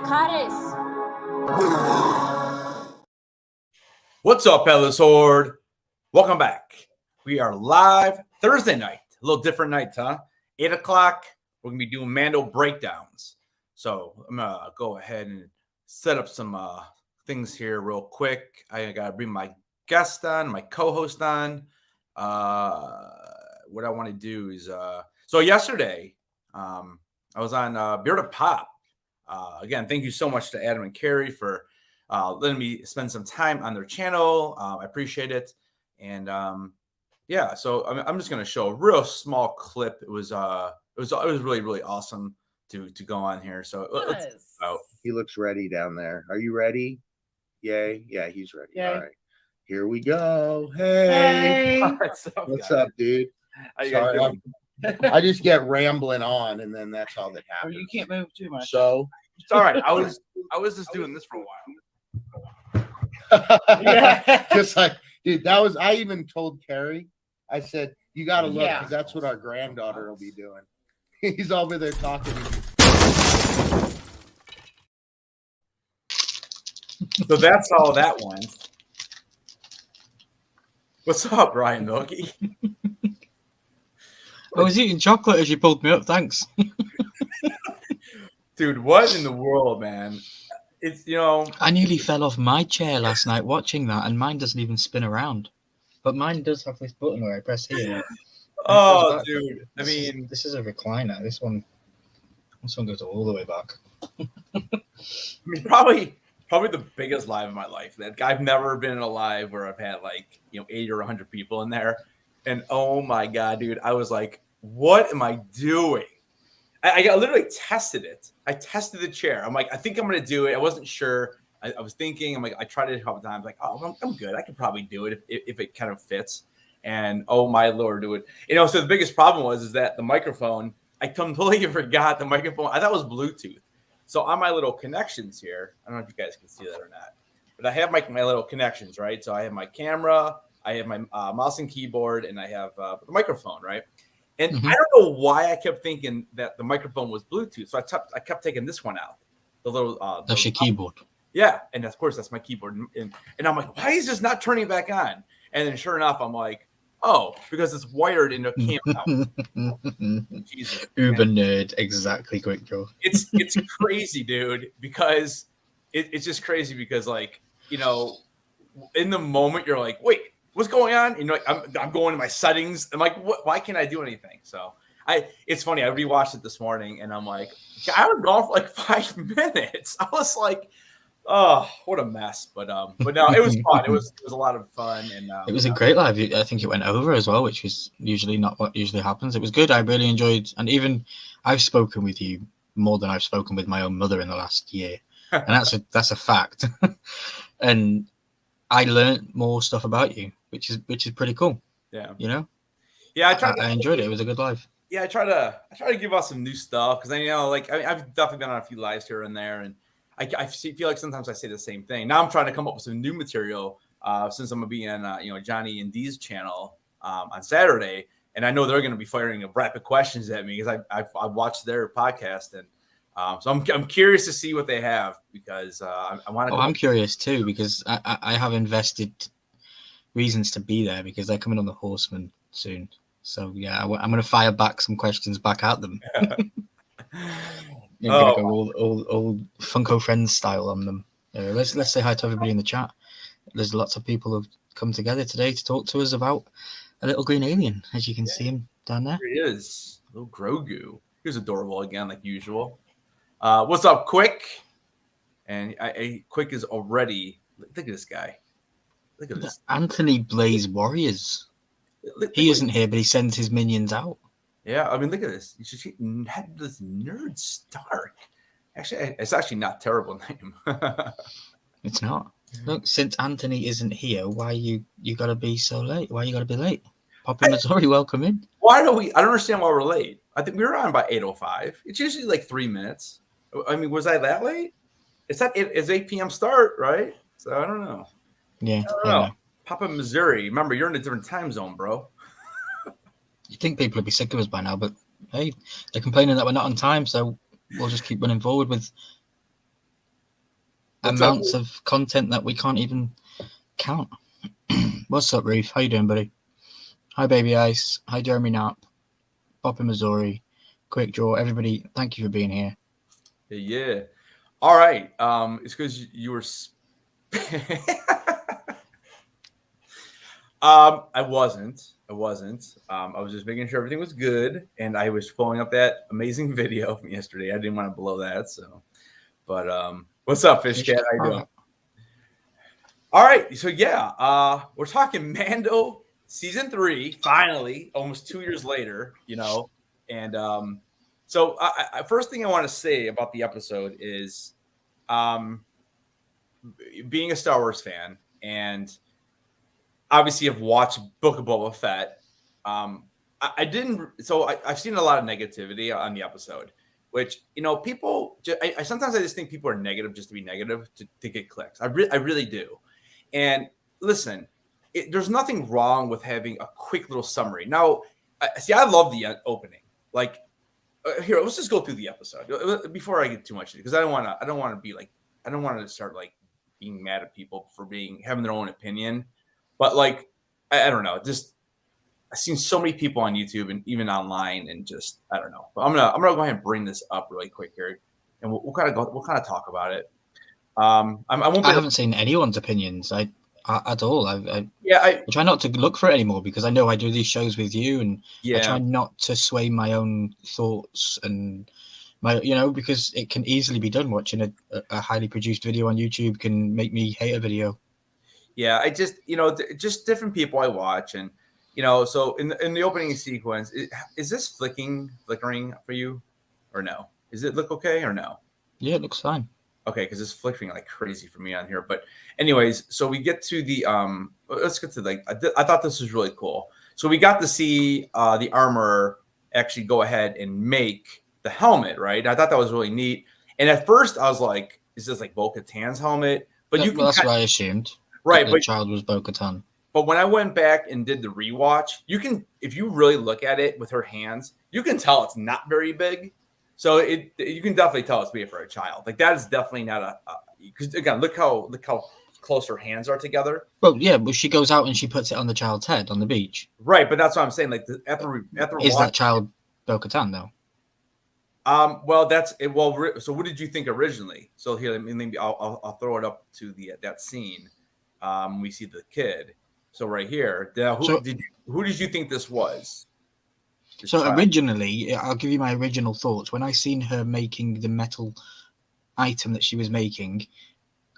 Caris. What's up, Headless Horde? Welcome back. We are live Thursday night. A little different night, huh? 8 o'clock. We're going to be doing Mando breakdowns. So I'm going to go ahead and set up some things here real quick. I got to bring my guest on, my co-host on. What I want to do is, so yesterday, I was on Bearded Pop. Again, thank you so much to Adam and Carrie for letting me spend some time on their channel. I appreciate it. And yeah, so I'm just going to show a real small clip. It was really, really awesome to go on here. So let's out. He looks ready down there. Are you ready? Yay. Yeah, he's ready. Yay. All right. Here we go. Hey. What's up, dude? Sorry, I just get rambling on, and then that's all that happens. You can't move too much. So it's all right. I was just doing this for a while. Yeah. Just like, dude, I even told Carrie, I said, you got to look, because that's what our granddaughter will be doing. He's over there talking to me. So that's all that went. What's up, Ryan Milky? I was eating chocolate as you pulled me up. Thanks. Dude, what in the world, man? It's, I nearly fell off my chair last night watching that, and mine doesn't even spin around. But mine does have this button where I press here. Oh, dude. This is a recliner. This one goes all the way back. Probably the biggest live of my life. That I've never been in a live where I've had 80 or 100 people in there. And oh my God, dude, I was like, what am I doing? I literally tested it. I tested the chair. I'm like, I think I'm going to do it. I wasn't sure. I was thinking, I'm like, I tried it a couple times. Like, oh, I'm good. I could probably do it if it kind of fits. And oh my Lord, do it. So the biggest problem is that the microphone, I completely forgot the microphone. I thought it was Bluetooth. So on my little connections here, I don't know if you guys can see that or not, but I have my little connections, right? So I have my camera, I have my mouse and keyboard, and I have the microphone, right? And I don't know why I kept thinking that the microphone was Bluetooth. So I kept taking this one out. The little that's your keyboard. Yeah, and of course that's my keyboard. And I'm like, why is this not turning back on? And then sure enough, I'm like, oh, because it's wired into a camera. Jesus, Uber nerd, exactly. Quick Joe. It's crazy, dude. Because it's just crazy because in the moment you're like, wait, what's going on? I'm going to my settings. I'm like, why can't I do anything? So it's funny. I rewatched it this morning, and I'm like, I was gone for 5 minutes. I was like, oh, what a mess. But no, it was fun. It was a lot of fun, and it was a great live. I think it went over as well, which is usually not what usually happens. It was good. I really enjoyed, and even I've spoken with you more than I've spoken with my own mother in the last year, and that's a fact. And I learned more stuff about you, which is pretty cool. Yeah. Yeah, I enjoyed it. It was a good live. Yeah, I try to give out some new stuff because I've definitely been on a few lives here and there, and I feel like sometimes I say the same thing. Now I'm trying to come up with some new material since I'm gonna be on Johnny and Dee's channel on Saturday, and I know they're gonna be firing rapid questions at me because I watched their podcast, and so I'm curious to see what they have because I want to. I'm curious too because I have invested reasons to be there because they're coming on the Horseman soon. So yeah, I'm going to fire back some questions back at them. You're going to go old Funko Friends style on them. Let's say hi to everybody in the chat. There's lots of people who've come together today to talk to us about a little green alien, as you can see him down there. There he is, little Grogu. He was adorable again, like usual. What's up, Quick? And Quick is already. Look at this guy. Look at this. Anthony Blaze Warriors. He isn't here, but he sends his minions out. Yeah, look at this. You should see this nerd Stark. Actually, it's actually not a terrible name. It's not. Look, since Anthony isn't here, why you gotta be so late? Why you gotta be late? Poppy Missouri, welcome in. I don't understand why we're late. I think we were on by 8:05. It's usually 3 minutes. Was I that late? It's 8 p.m. start, right? So I don't know. Yeah. I don't know. Papa Missouri. Remember, you're in a different time zone, bro. You think people would be sick of us by now, but hey, they're complaining that we're not on time, so we'll just keep running forward with amounts of content that we can't even count. What's up, Reef? How you doing, buddy? Hi, Baby Ice. Hi, Jeremy Knapp. Bob in Missouri. Quick Draw. Everybody, thank you for being here. Yeah. All right. It's because you were. I wasn't. I was just making sure everything was good, and I was pulling up that amazing video from yesterday. I didn't want to blow that, so. But what's up, Fish Cat? How you doing? All right. So yeah, we're talking Mando season 3. Finally, almost 2 years later. And so first thing I want to say about the episode is, being a Star Wars fan and. Obviously, I've watched Book of Boba Fett. I didn't. So I've seen a lot of negativity on the episode, which people. I sometimes I just think people are negative just to be negative to get clicks. I really do. And listen, there's nothing wrong with having a quick little summary. Now, I love the opening. Like, here, let's just go through the episode before I get too much because I don't want to start like being mad at people for having their own opinion. But like, I don't know. Just I've seen so many people on YouTube and even online, and just I don't know. But I'm gonna go ahead and bring this up really quick here, and we'll kind of talk about it. I haven't seen anyone's opinions at all. I try not to look for it anymore because I know I do these shows with you, and I try not to sway my own thoughts and because it can easily be done. Watching a highly produced video on YouTube can make me hate a video. Yeah, I just just different people I watch, and so in the opening sequence, is this flickering for you, or no? Is it look okay or no? Yeah, it looks fine. Okay, because it's flickering like crazy for me on here. But anyways, so we get to the let's get to I thought this was really cool. So we got to see the armorer actually go ahead and make the helmet, right? I thought that was really neat. And at first I was like, is this like Bo-Katan's helmet? But that's what I assumed. Right, but the child was Bo-Katan. But when I went back and did the rewatch, you can, if you really look at it with her hands, you can tell it's not very big. So you can definitely tell it's made for a child. Like that is definitely not because again, look how close her hands are together. Well, yeah, but she goes out and she puts it on the child's head on the beach. Right, but that's what I'm saying. Like after is that child Bo-Katan though? Well, that's it. Well, so what did you think originally? So here, I'll throw it up to that scene. We see the kid. So right here, who did you think this was? Originally, I'll give you my original thoughts. When I seen her making the metal item that she was making,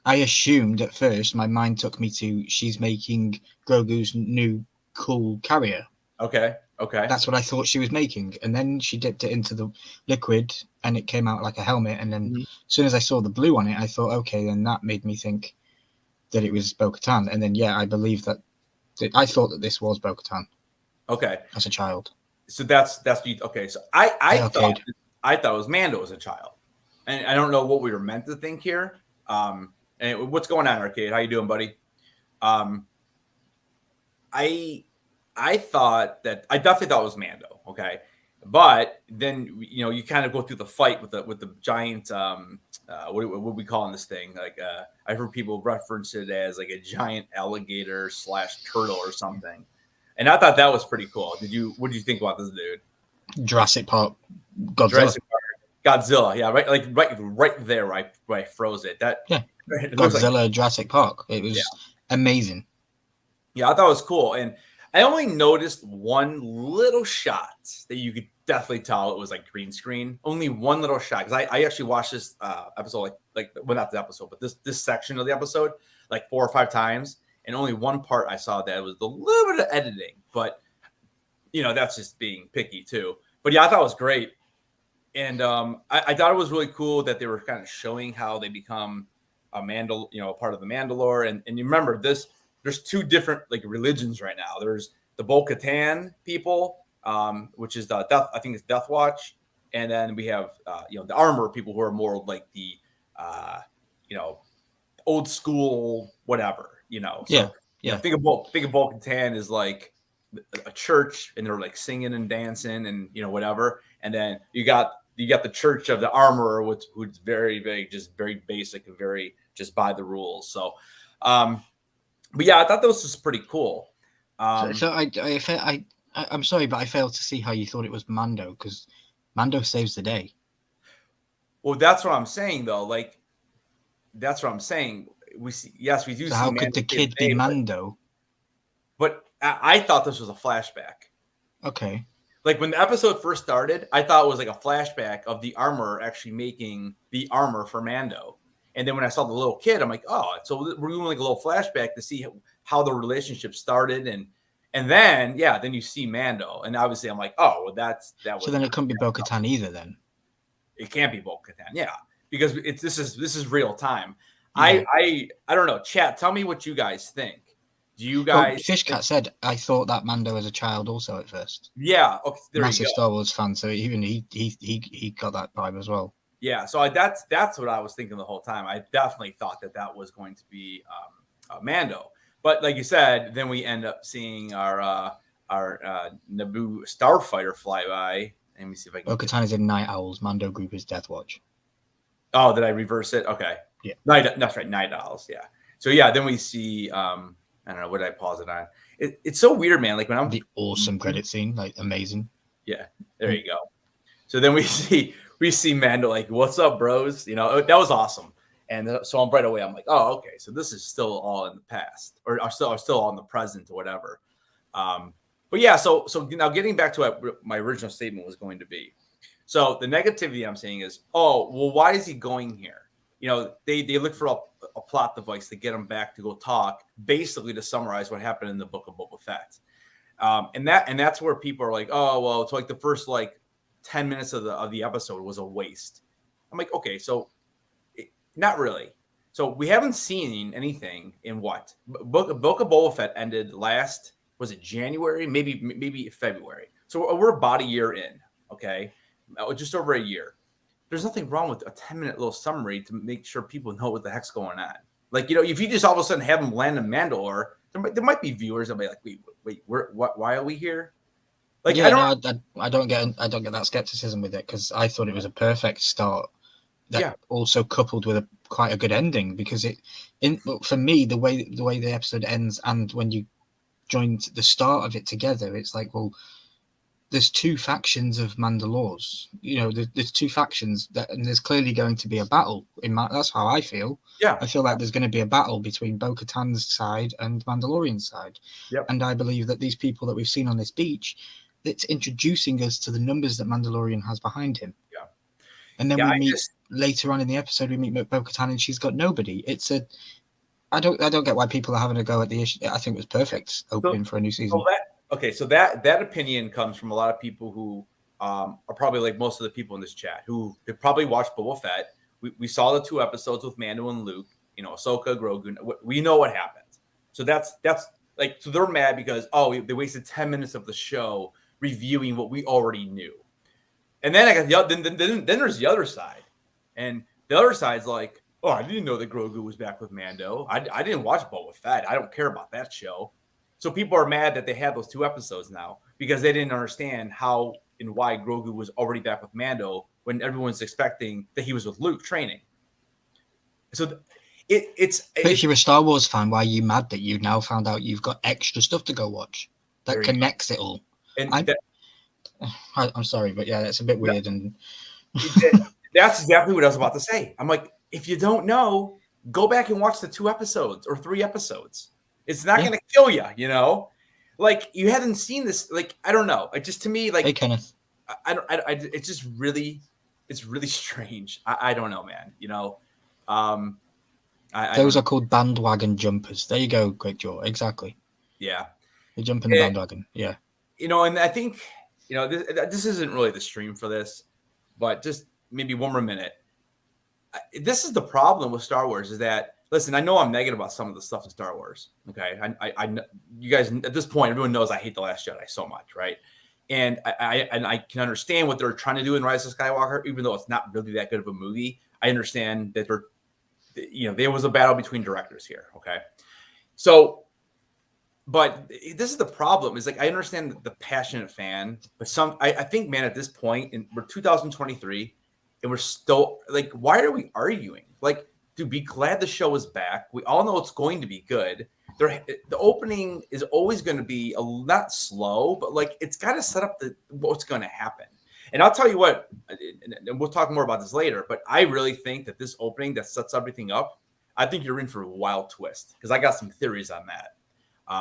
I assumed at first, my mind took me to she's making Grogu's new cool carrier. Okay. That's what I thought she was making. And then she dipped it into the liquid and it came out like a helmet. And then as soon as I saw the blue on it, I thought, okay, then that made me think that it was Bo-Katan. And then, I believe that I thought that this was Bo-Katan. Okay. As a child. So that's okay. So I thought it was Mando as a child. And I don't know what we were meant to think here. And what's going on, Arcade? How you doing, buddy? I thought that I definitely thought it was Mando, okay, but then you kind of go through the fight with the giant what we calling this thing? Like I've heard people reference it as like a giant alligator / turtle or something, and I thought that was pretty cool. What did you think about this dude? Jurassic Park, Godzilla, yeah, right there, right, I froze it. Godzilla, Jurassic Park. It was amazing. Yeah, I thought it was cool, and I only noticed one little shot that you could definitely tell it was like green screen. Only one little shot because I actually watched this episode not the episode, but this section of the episode like 4 or 5 times, and only one part I saw that was a little bit of editing, but that's just being picky too. But yeah, I thought it was great, and I thought it was really cool that they were kind of showing how they become a part of the Mandalore, and you remember this. There's 2 different religions right now. There's the Bo-Katan people, which is the Death. I think it's Death Watch, and then we have the Armor people who are more like the old school whatever. Think of Bo-Katan as like a church, and they're like singing and dancing and whatever. And then you got you got the Church of the Armorer, who's very just very basic and very just by the rules. So, but yeah, I thought this was pretty cool. I'm sorry, but I failed to see how you thought it was Mando, because Mando saves the day. Well, that's what I'm saying, though. Like, that's what I'm saying. We see, yes, we do. So see how could the kid be Mando? But I thought this was a flashback. Okay. Like when the episode first started, I thought it was like a flashback of the armor actually making the armor for Mando. And then when I saw the little kid, I'm like, oh, so we're doing like a little flashback to see how the relationship started, and then then you see Mando, and obviously I'm like, oh, well, that was. So then it couldn't be Bo-Katan either, then. It can't be Bo-Katan, yeah, because this is real time. Yeah. I don't know, chat. Tell me what you guys think. Do you guys? Fishcat said, I thought that Mando as a child also at first. Yeah, okay, there massive you go. Star Wars fan, so even he got that vibe as well. Yeah, so that's what I was thinking the whole time. I definitely thought that was going to be Mando, but like you said, then we end up seeing our Naboo starfighter fly by. Let me see if I can. Bo-Katan is in Night Owls. Mando Group is Death Watch. Oh, did I reverse it? Okay. Yeah. That's right. Night Owls. Yeah. So yeah, then we see. I don't know. What did I pause it on? It's so weird, man. Like when I'm the awesome credit scene, like amazing. Yeah. There you go. So then we see Mando like, "What's up, bros?" You know, that was awesome. And so I'm right away. I'm like, "Oh, okay. So this is still all in the past, or still all in the present, or whatever." But yeah, so now getting back to what my original statement was going to be. So the negativity I'm saying is, oh, well, why is he going here? You know, they look for a plot device to get him back to go talk, basically to summarize what happened in the Book of Boba Fett. And that's where people are like, oh, well, it's like the first 10 minutes of the episode was a waste. I'm like, okay, so not really. So we haven't seen anything in what? Book of Boba Fett ended last, was it January? Maybe February. So we're about a year in, okay? Just over a year. There's nothing wrong with a 10-minute little summary to make sure people know what the heck's going on. Like, you know, if you just all of a sudden have them land in Mandalore, there might be viewers that'll be like, wait, why are we here? Like, yeah, I don't get that skepticism with it, because I thought it was a perfect start that also coupled with quite a good ending, because for me, the way the episode ends and when you joined the start of it together, it's like, well, there's two factions of Mandalores. You know, there's two factions and there's clearly going to be a battle. That's how I feel. Yeah, I feel like there's going to be a battle between Bo-Katan's side and Mandalorian's side. Yep. And I believe that these people that we've seen on this beach, it's introducing us to the numbers that Mandalorian has behind him. Yeah. And then later on in the episode, we meet Bo-Katan and she's got nobody. I don't get why people are having a go at the issue. I think it was perfect opening for a new season. So that opinion comes from a lot of people who are probably like most of the people in this chat who have probably watched Boba Fett. We saw the 2 episodes with Mando and Luke, you know, Ahsoka, Grogu. We know what happened. So that's like, so they're mad because, they wasted 10 minutes of the show reviewing what we already knew. And then I got then there's the other side. And the other side's like, oh, I didn't know that Grogu was back with Mando. I didn't watch Boba Fett. I don't care about that show. So people are mad that they had those 2 episodes now because they didn't understand how and why Grogu was already back with Mando when everyone's expecting that he was with Luke training. So it's if you're a Star Wars fan, why are you mad that you now found out you've got extra stuff to go watch that connects it all? And I'm sorry, but yeah, that's a bit weird. And that's exactly what I was about to say. I'm like, if you don't know, go back and watch the 2 episodes or 3 episodes. It's not going to kill you, you know? Like, you haven't seen this. Like, I don't know. It just, to me, like, hey, Kenneth. It's just really, it's really strange. I don't know, man. You know? Those are called bandwagon jumpers. There you go, Great Jaw. Exactly. Yeah. They jump in the bandwagon. Yeah. You know, and I think, you know, this isn't really the stream for this, but just maybe one more minute. This is the problem with Star Wars is that, listen, I know I'm negative about some of the stuff in Star Wars. Okay. I you guys at this point, everyone knows I hate The Last Jedi so much. Right. And I can understand what they're trying to do in Rise of Skywalker, even though it's not really that good of a movie. I understand that there was a battle between directors here. Okay. So, but this is the problem. Is like I understand the passionate fan, but I think, man, at this point, we're 2023, and we're still like, why are we arguing? Like, dude, be glad the show is back. We all know it's going to be good. The opening is always going to be not slow, but like it's got to set up what's going to happen. And I'll tell you what, and we'll talk more about this later, but I really think that this opening that sets everything up, I think you're in for a wild twist, because I got some theories on that.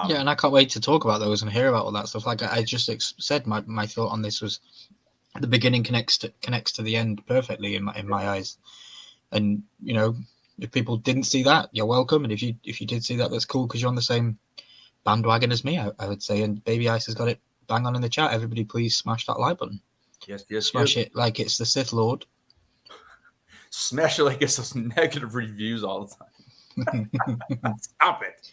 Yeah, and I can't wait to talk about those and hear about all that stuff. Like I just said, my thought on this was the beginning connects to the end perfectly in my eyes. And you know, if people didn't see that, you're welcome. And if you did see that, that's cool, because you're on the same bandwagon as me, I would say. And Baby Ice has got it bang on in the chat. Everybody, please smash that like button. Yes, smash it like it's the Sith Lord. Smash it like it's those negative reviews all the time. Stop it.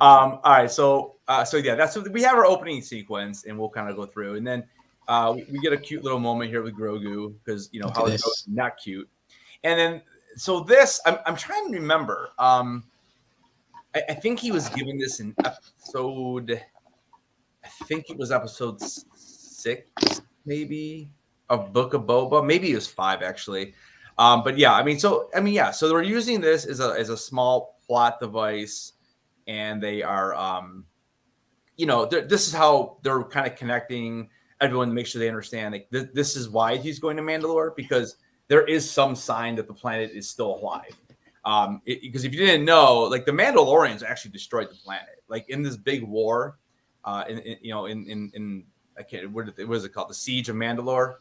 All right, so yeah, that's what we have, our opening sequence, and we'll kind of go through, and then we get a cute little moment here with Grogu, because you know how it's not cute, and then so this I'm trying to remember. I think he was given this in episode. I think it was episode 6, maybe, of Book of Boba. Maybe it was 5 actually. But yeah, so they're using this as a small plot device, and they are, this is how they're kind of connecting everyone to make sure they understand, like, this is why he's going to Mandalore, because there is some sign that the planet is still alive. Because if you didn't know, like, the Mandalorians actually destroyed the planet, like in this big war, in I can't, what is it called? The Siege of Mandalore.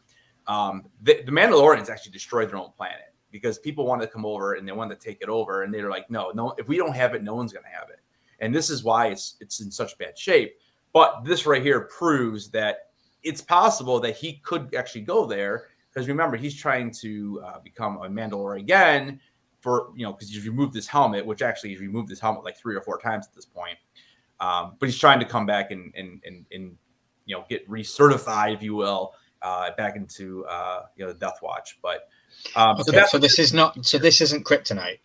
The Mandalorians actually destroyed their own planet because people wanted to come over and they wanted to take it over, and they were like, no, if we don't have it, no one's going to have it. And this is why it's in such bad shape. But this right here proves that it's possible that he could actually go there, because remember, he's trying to become a Mandalorian again, for, because he's removed this helmet, which actually he's removed this helmet like 3 or 4 times at this point. But he's trying to come back and get recertified, if you will, back into the Death Watch. But so this isn't kryptonite.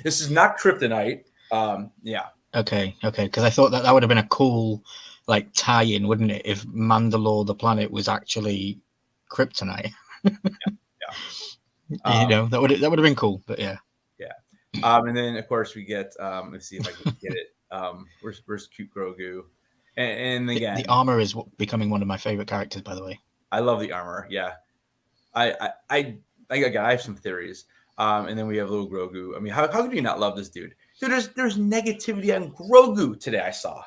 This is not kryptonite. Yeah. Okay. Because I thought that would have been a cool, like, tie-in, wouldn't it? If Mandalore, the planet, was actually kryptonite. Yeah. That would have been cool. But yeah. Yeah. And then of course we get. Let's see if I can get it. Where's cute Grogu? And again, the armor is becoming one of my favorite characters, by the way. I love the armor. Yeah, I have some theories. And then we have little Grogu. I mean, how could you not love this dude? Dude, there's negativity on Grogu today. I saw.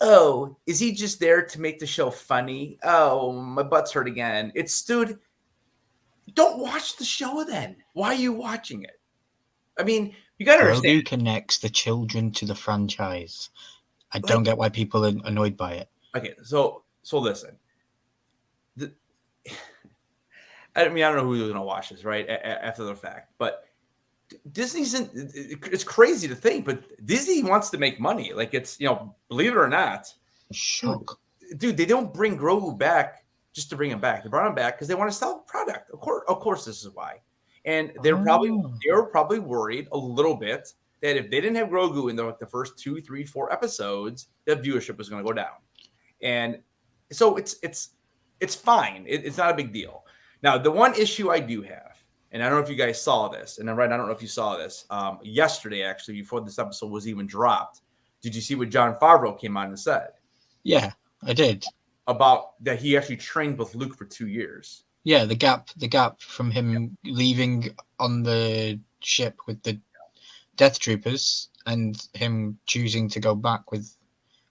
Oh, is he just there to make the show funny? Oh, my butt's hurt again. Dude. Don't watch the show then. Why are you watching it? I mean, you got to understand. Grogu connects the children to the franchise. I don't get why people are annoyed by it. Okay, so listen. I don't know who's going to watch this, right, after the fact. But Disney's it's crazy to think, but Disney wants to make money. Like, it's, believe it or not. Shock. Dude, they don't bring Grogu back just to bring him back. They brought him back because they want to sell the product. Of course, this is why. And they were probably worried a little bit that if they didn't have Grogu in the first 2, 3, 4 episodes, that viewership was going to go down. And so it's fine. It's not a big deal. Now, the one issue I do have, and I don't know if you guys saw this, and I don't know if you saw this yesterday, actually, before this episode was even dropped. Did you see what Jon Favreau came on and said? Yeah, I did. About that he actually trained with Luke for 2 years. Yeah, the gap from him leaving on the ship with the Death Troopers and him choosing to go back with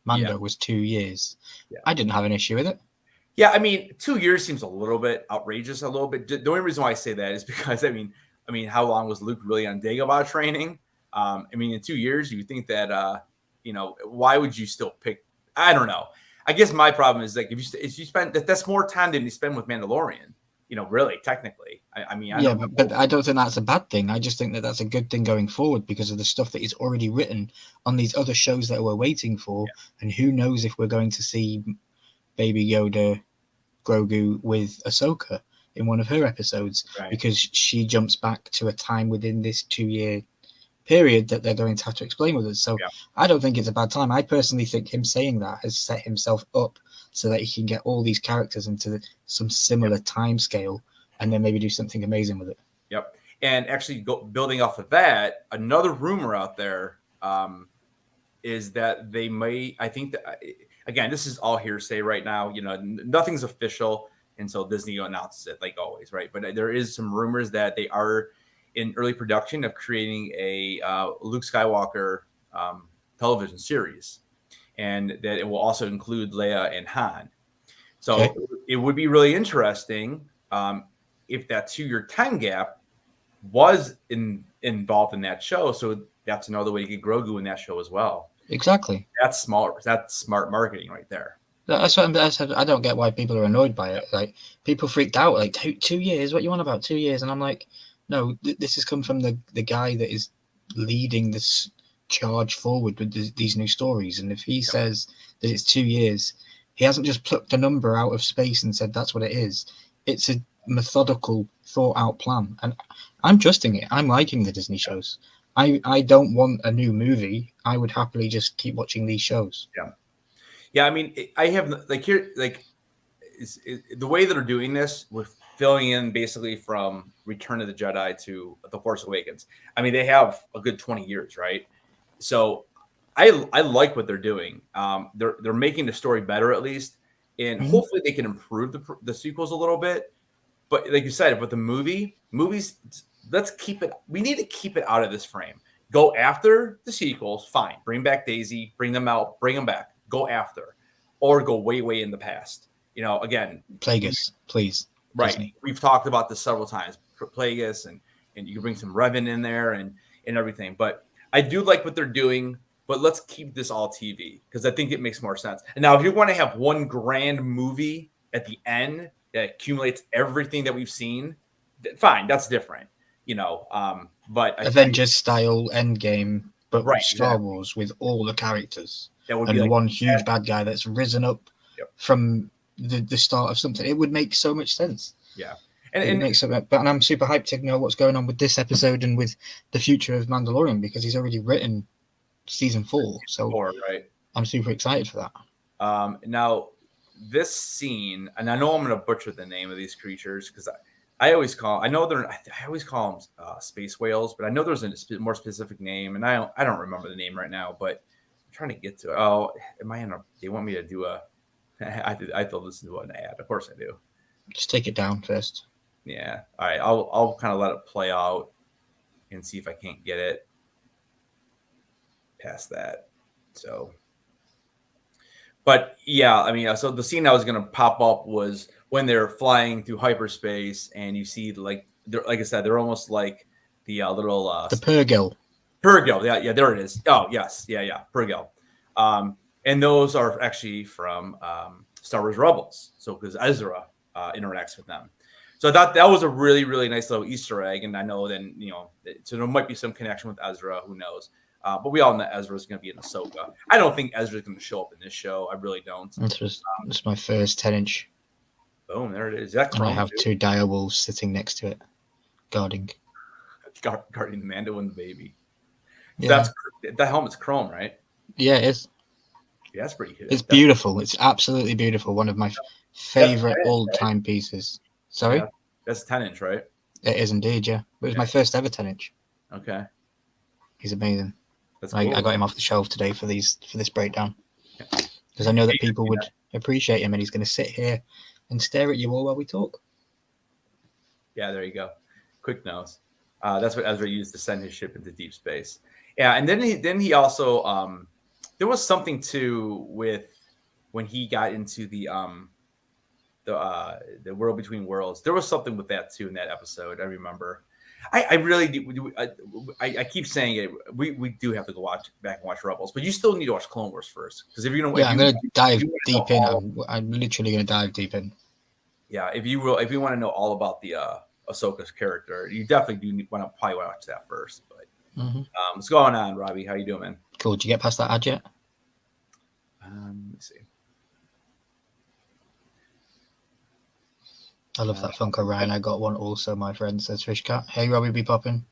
Mando was 2 years. Yeah. I didn't have an issue with it. Yeah, I mean, 2 years seems a little bit outrageous, a little bit. The only reason why I say that is because, I mean, how long was Luke really on Dagobah training? In 2 years, you think that, why would you still pick? I don't know. I guess my problem is, like, if you spend that's more time than you spend with Mandalorian. Really, technically. But I don't think that's a bad thing. I just think that that's a good thing going forward because of the stuff that is already written on these other shows that we're waiting for. Yeah. And who knows if we're going to see Baby Yoda Grogu with Ahsoka in one of her episodes, right? Because she jumps back to a time within this 2 year period that they're going to have to explain with us. So I don't think it's a bad time. I personally think him saying that has set himself up so that he can get all these characters into some similar time scale and then maybe do something amazing with it. Yep. And actually, building off of that, another rumor out there is that they may. I think that again, this is all hearsay right now. You know, nothing's official until Disney announces it, like always, right? But there is some rumors that they are in early production of creating a Luke Skywalker television series, and that it will also include Leia and Han. So it would be really interesting if that 2-year time gap was involved in that show. So that's another way to get Grogu in that show as well. Exactly. That's smart. That's smart marketing right there. That's what I said. I don't get why people are annoyed by it. Like, people freaked out. Like, 2 years? What you want about 2 years? And I'm like, no, this has come from the guy that is leading this charge forward with these new stories. And if he says that it's 2 years, he hasn't just plucked a number out of space and said that's what it is. It's a methodical, thought-out plan. And I'm trusting it. I'm liking the Disney shows. I don't want a new movie. I would happily just keep watching these shows. Yeah. I mean, I have the way that they're doing this with filling in basically from Return of the Jedi to The Force Awakens. I mean, they have a good 20 years, right? So I like what they're doing. They're making the story better at least, and hopefully they can improve the sequels a little bit. But like you said, with the movies, let's keep it. We need to keep it out of this frame. Go after the sequels, fine. Bring back Daisy, bring them out, bring them back. Go after, or go way in the past. You know, again, Plagueis, please. Right. Disney. We've talked about this several times. Plagueis, and you can bring some Revan in there and everything. But I do like what they're doing. But let's keep this all TV because I think it makes more sense. And now, if you want to have one grand movie at the end that accumulates everything that we've seen, fine, that's different. You know, but Avengers style Endgame, but Star Wars with all the characters. That would be one huge bad guy that's risen up from the start of something. It would make so much sense. Yeah. And I'm super hyped to know what's going on with this episode and with the future of Mandalorian because he's already written season 4. So I'm super excited for that. Now, this scene, and I know I'm going to butcher the name of these creatures because I always call them space whales, but I know there's a more specific name, and I don't remember the name right now, but I'm trying to get to it. Oh, they want me to do I thought this was an ad. Of course I do. Just take it down first. Yeah. All right. I'll kind of let it play out and see if I can't get it past that. So, but yeah, I mean, so the scene that was going to pop up was when they're flying through hyperspace, and you see like I said, they're almost like the little the Purrgil. Purrgil, yeah, there it is. Oh yes, yeah, Purrgil. And those are actually from Star Wars Rebels. So because Ezra interacts with them. So I thought that was a really, really nice little Easter egg. And I know then, so there might be some connection with Ezra, who knows. But we all know Ezra's going to be in Ahsoka. I don't think Ezra's going to show up in this show. I really don't. It's my first 10-inch. Boom, there it is. That I have 2 direwolves sitting next to it, guarding the Mando and the baby. Yeah. That helmet's chrome, right? Yeah, it is. Yeah, that's pretty good. It's beautiful. It's absolutely beautiful. One of my favorite old-time pieces. Sorry? Yeah, that's 10-inch, right? It is indeed, yeah. It was my first ever 10-inch. Okay. He's amazing. That's cool. I got him off the shelf today for this breakdown. Because I know that people would appreciate him, and he's going to sit here and stare at you all while we talk. Yeah, there you go. Quick nose. That's what Ezra used to send his ship into deep space. Yeah, and then he also there was something too with when he got into the world between worlds. There was something with that too in that episode. I remember. I really do. I keep saying it. We do have to go back and watch Rebels, but you still need to watch Clone Wars first because if you're gonna I'm gonna dive deep in. I'm literally gonna dive deep in. Yeah, if you want to know all about the Ahsoka's character, you definitely do want to probably watch that first. But what's going on, Robbie? How you doing, man? Cool. Did you get past that ad yet? Let me see. I love that Funko, Ryan. I got one also, my friend, says Fishcat. Hey, Robbie, be popping.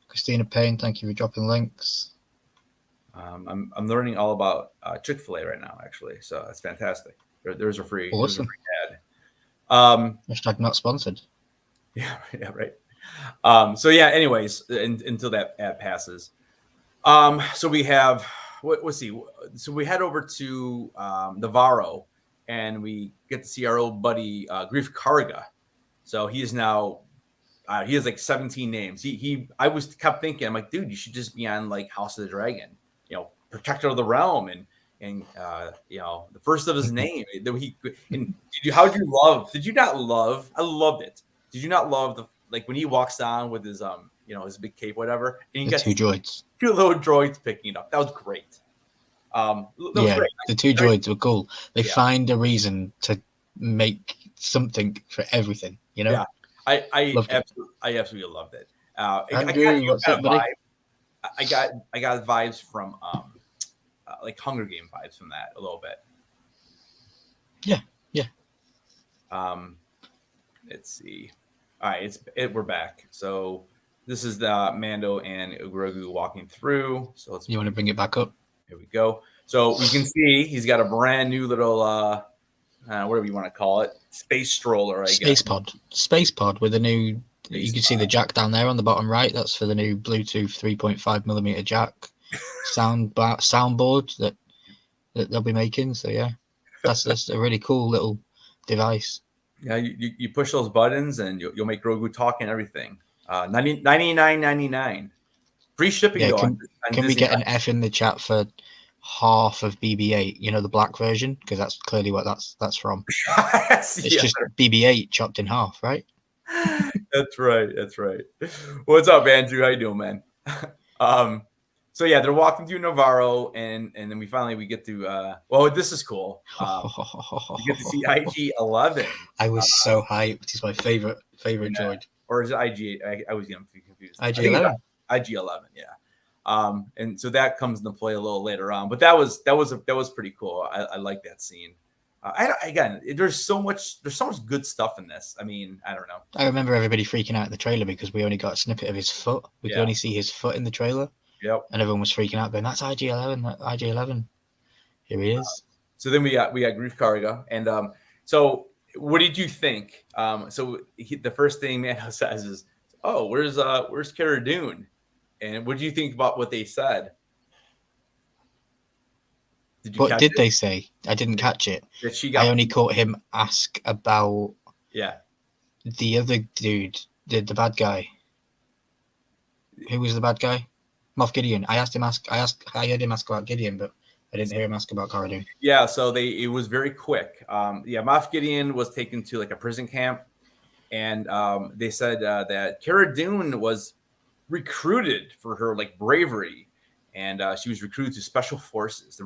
Christina Payne, thank you for dropping links. I'm learning all about Chick-fil-A right now, actually, so that's fantastic. There's a free, awesome. There's a free ad. Hashtag not sponsored. Yeah, right. So yeah, anyways, until that ad passes. So we have let's see. So we head over to Navarro, and we get to see our old buddy Grief Karga. So he is now he has like 17 names. I kept thinking, I'm like, dude, you should just be on like House of the Dragon, Protector of the Realm, and the first of his name. How did you not love? I loved it. Did you not love when he walks down with his his big cape, whatever, and you got two droids, two little droids picking it up. That was great. Was great. The two droids were cool. They find a reason to make something for everything, Yeah, I absolutely loved it. I got vibes from like Hunger Game vibes from that a little bit. Yeah. Let's see. All right, we're back. So this is the Mando and Grogu walking through. So you want to bring it back up? Here we go. So we can see he's got a brand new little whatever you want to call it, space stroller, Space pod with a new. You can see the jack down there on the bottom right. That's for the new Bluetooth 3.5mm jack soundboard that they'll be making. So yeah, that's a really cool little device. Yeah, you push those buttons and you'll make Grogu talk and everything. $99.99. Free shipping. Yeah, can we get an F in the chat for half of BB-8? The black version, because that's clearly what that's from. It's just BB-8 chopped in half, right? That's right. What's up, Andrew? How you doing, man? So yeah, they're walking through Navarro, and then we get to this is cool. We get to see IG-11. I was so hyped. He's my favorite droid. Or is it IG? I always get confused. IG-11. IG-11, yeah. And so that comes into play a little later on, but that was pretty cool. I like that scene. There's so much good stuff in this. I mean, I don't know. I remember everybody freaking out in the trailer because we only got a snippet of his foot. We could only see his foot in the trailer. Yep. And everyone was freaking out, going, "That's IG-11. IG-11. Here he is." So then we got Grief Karga, and so what did you think? The first thing Mando says is, "Oh, where's Cara Dune?" And what do you think about what they said? What did they say? I didn't catch it. I only caught him ask about the other dude, the bad guy. Who was the bad guy? Moff Gideon. I heard him ask about Gideon, but I didn't hear him ask about Cara Dune. Yeah, so it was very quick. Moff Gideon was taken to like a prison camp, and they said that Cara Dune was recruited for her like bravery, and she was recruited to special forces, the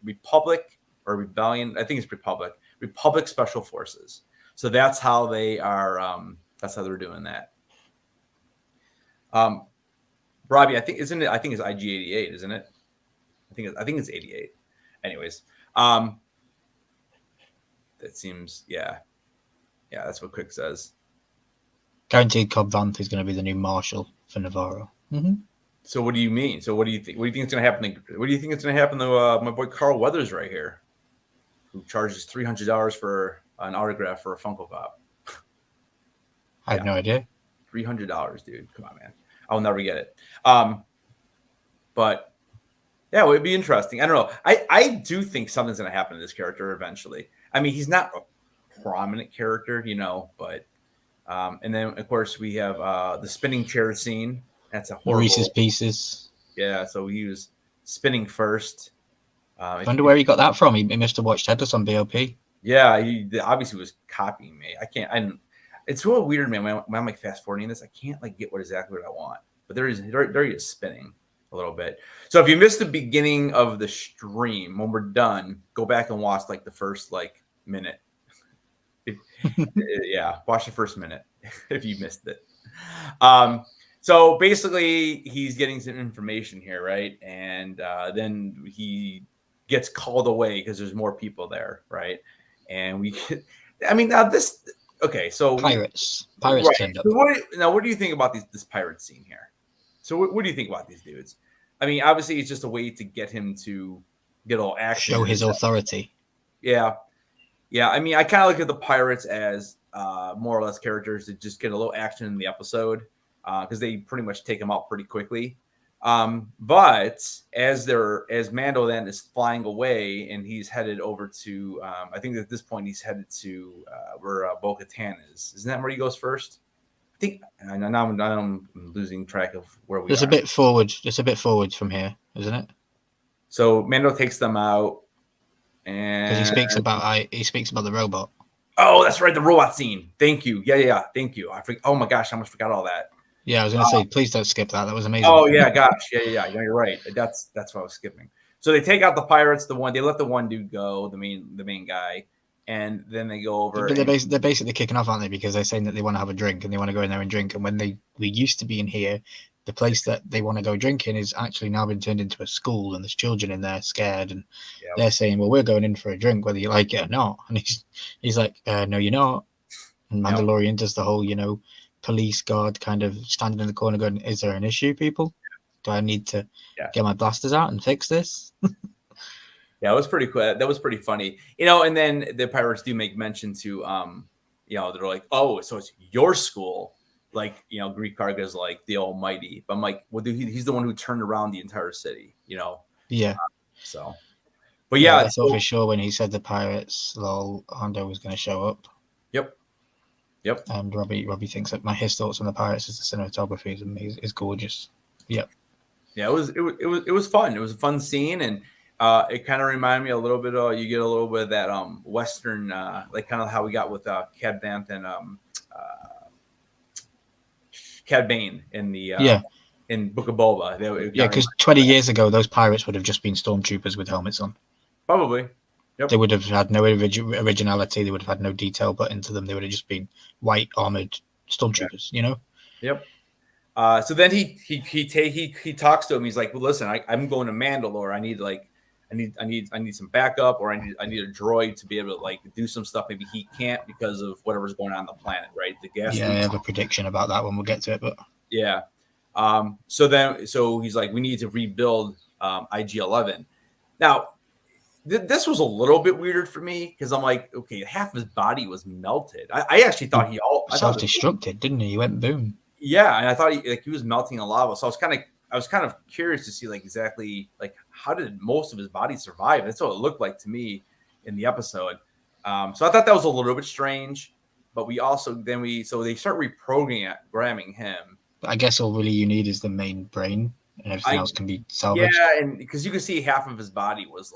Republic or Rebellion. I think it's Republic Special Forces. So that's how they are. That's how they're doing that. Robbie, I think it's IG-88, isn't it? I think it's 88. Anyways, that seems that's what Quick says. Guaranteed Cobb Vanth is going to be the new marshal for Navarro. Mm-hmm. So what do you mean? So what do you think? What do you think is going to happen? What do you think is going to happen to my boy Carl Weathers right here, who charges $300 for an autograph for a Funko Pop? I have no idea. $300, dude. Come on, man. I'll never get it. But yeah, it would be interesting. I don't know. I do think something's going to happen to this character eventually. I mean, he's not a prominent character, but and then of course we have the spinning chair scene. That's a horrible. Reese's Pieces. Yeah, so he was spinning first. I wonder where he got that from. He must have watched Headless on BOP. Yeah, he obviously was copying me. It's real weird, man. When I'm like fast forwarding this, I can't get exactly what I want. But there he is spinning a little bit. So if you missed the beginning of the stream, when we're done, go back and watch the first minute. Watch the first minute if you missed it. So basically, he's getting some information here, right? And then he gets called away because there's more people there, right? And okay, so pirates right. turned up. So what do you think about this pirate scene here? So what do you think about these dudes? I mean, obviously, it's just a way to get him to get a little action. Show his authority. Yeah. Yeah. I mean, I kind of look at the pirates as more or less characters that just get a little action in the episode because they pretty much take them out pretty quickly. But as Mando then is flying away and he's headed over to, I think at this point he's headed to where Bo-Katan is. Isn't that where he goes first? I think now I'm losing track of where we are. A bit forward. It's a bit forward from here, isn't it? So Mando takes them out, and because he speaks about the robot. Oh, that's right, the robot scene. Thank you. Yeah. Thank you. Oh my gosh, I almost forgot all that. Yeah, I was going to say, please don't skip that. That was amazing. Oh yeah, gosh, yeah. You're right. That's what I was skipping. So they take out the pirates. They let the one dude go, the main guy, and then they go over. But they're basically kicking off, aren't they? Because they're saying that they want to have a drink and they want to go in there and drink. And when we used to be in here, the place that they want to go drinking is actually now been turned into a school, and there's children in there scared, and they're saying, "Well, we're going in for a drink, whether you like it or not." And he's like, "No, you're not." And Mandalorian does the whole, police guard kind of standing in the corner going, "Is there an issue, people? Do I need to get my blasters out and fix this?" Yeah, it was pretty cool. That was pretty funny. And then the pirates do make mention to, they're like, "Oh, so it's your school." Like, Greek Karga's like the almighty. But I'm like, well, dude, he's the one who turned around the entire city, Yeah. But yeah. I thought for sure when he said the pirates, Hondo was going to show up. Yep. And Robbie thinks that his thoughts on the pirates is the cinematography is amazing. It's gorgeous. Yep. Yeah, it was fun. It was a fun scene, and it kind of reminded me a little bit of, you get a little bit of that Western, like kind of how we got with Cad Banthe and Cad Bane in the in Book of Boba. Because 20 years ago, those pirates would have just been stormtroopers with helmets on. Probably. Yep. They would have had no originality. They would have had no detail put into them. They would have just been white armored stormtroopers. Yep. So then he talks to him. He's like, "Well, listen, I'm going to Mandalore. I need some backup, or I need a droid to be able to do some stuff. Maybe he can't because of whatever's going on the planet, right? The gas. Yeah, I have a prediction about that when we'll get to it, but yeah. So he's like, we need to rebuild IG-11. Now, this was a little bit weird for me because I'm like, okay, half of his body was melted. I actually thought he self-destructed, didn't he? He went boom. Yeah, and I thought he was melting in lava. So I was kind of curious to see exactly how did most of his body survive. That's what it looked like to me in the episode. So I thought that was a little bit strange. But we also so they start reprogramming him. I guess all really you need is the main brain, and everything else can be salvaged. Yeah, and because you can see half of his body was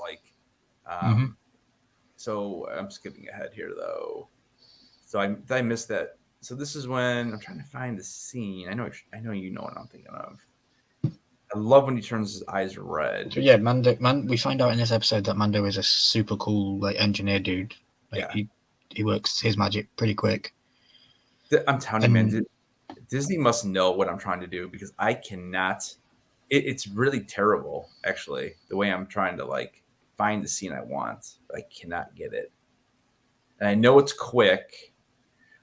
So I'm skipping ahead here though. So I missed that. So this is when I'm trying to find the scene. I know you know what I'm thinking of. I love when he turns his eyes red. So yeah, Mando. We find out in this episode that Mando is a super cool engineer dude. He works his magic pretty quick. I'm telling you, man, Disney must know what I'm trying to do because I cannot. It's really terrible, actually, the way I'm trying to find the scene I want. But I cannot get it. And I know it's quick.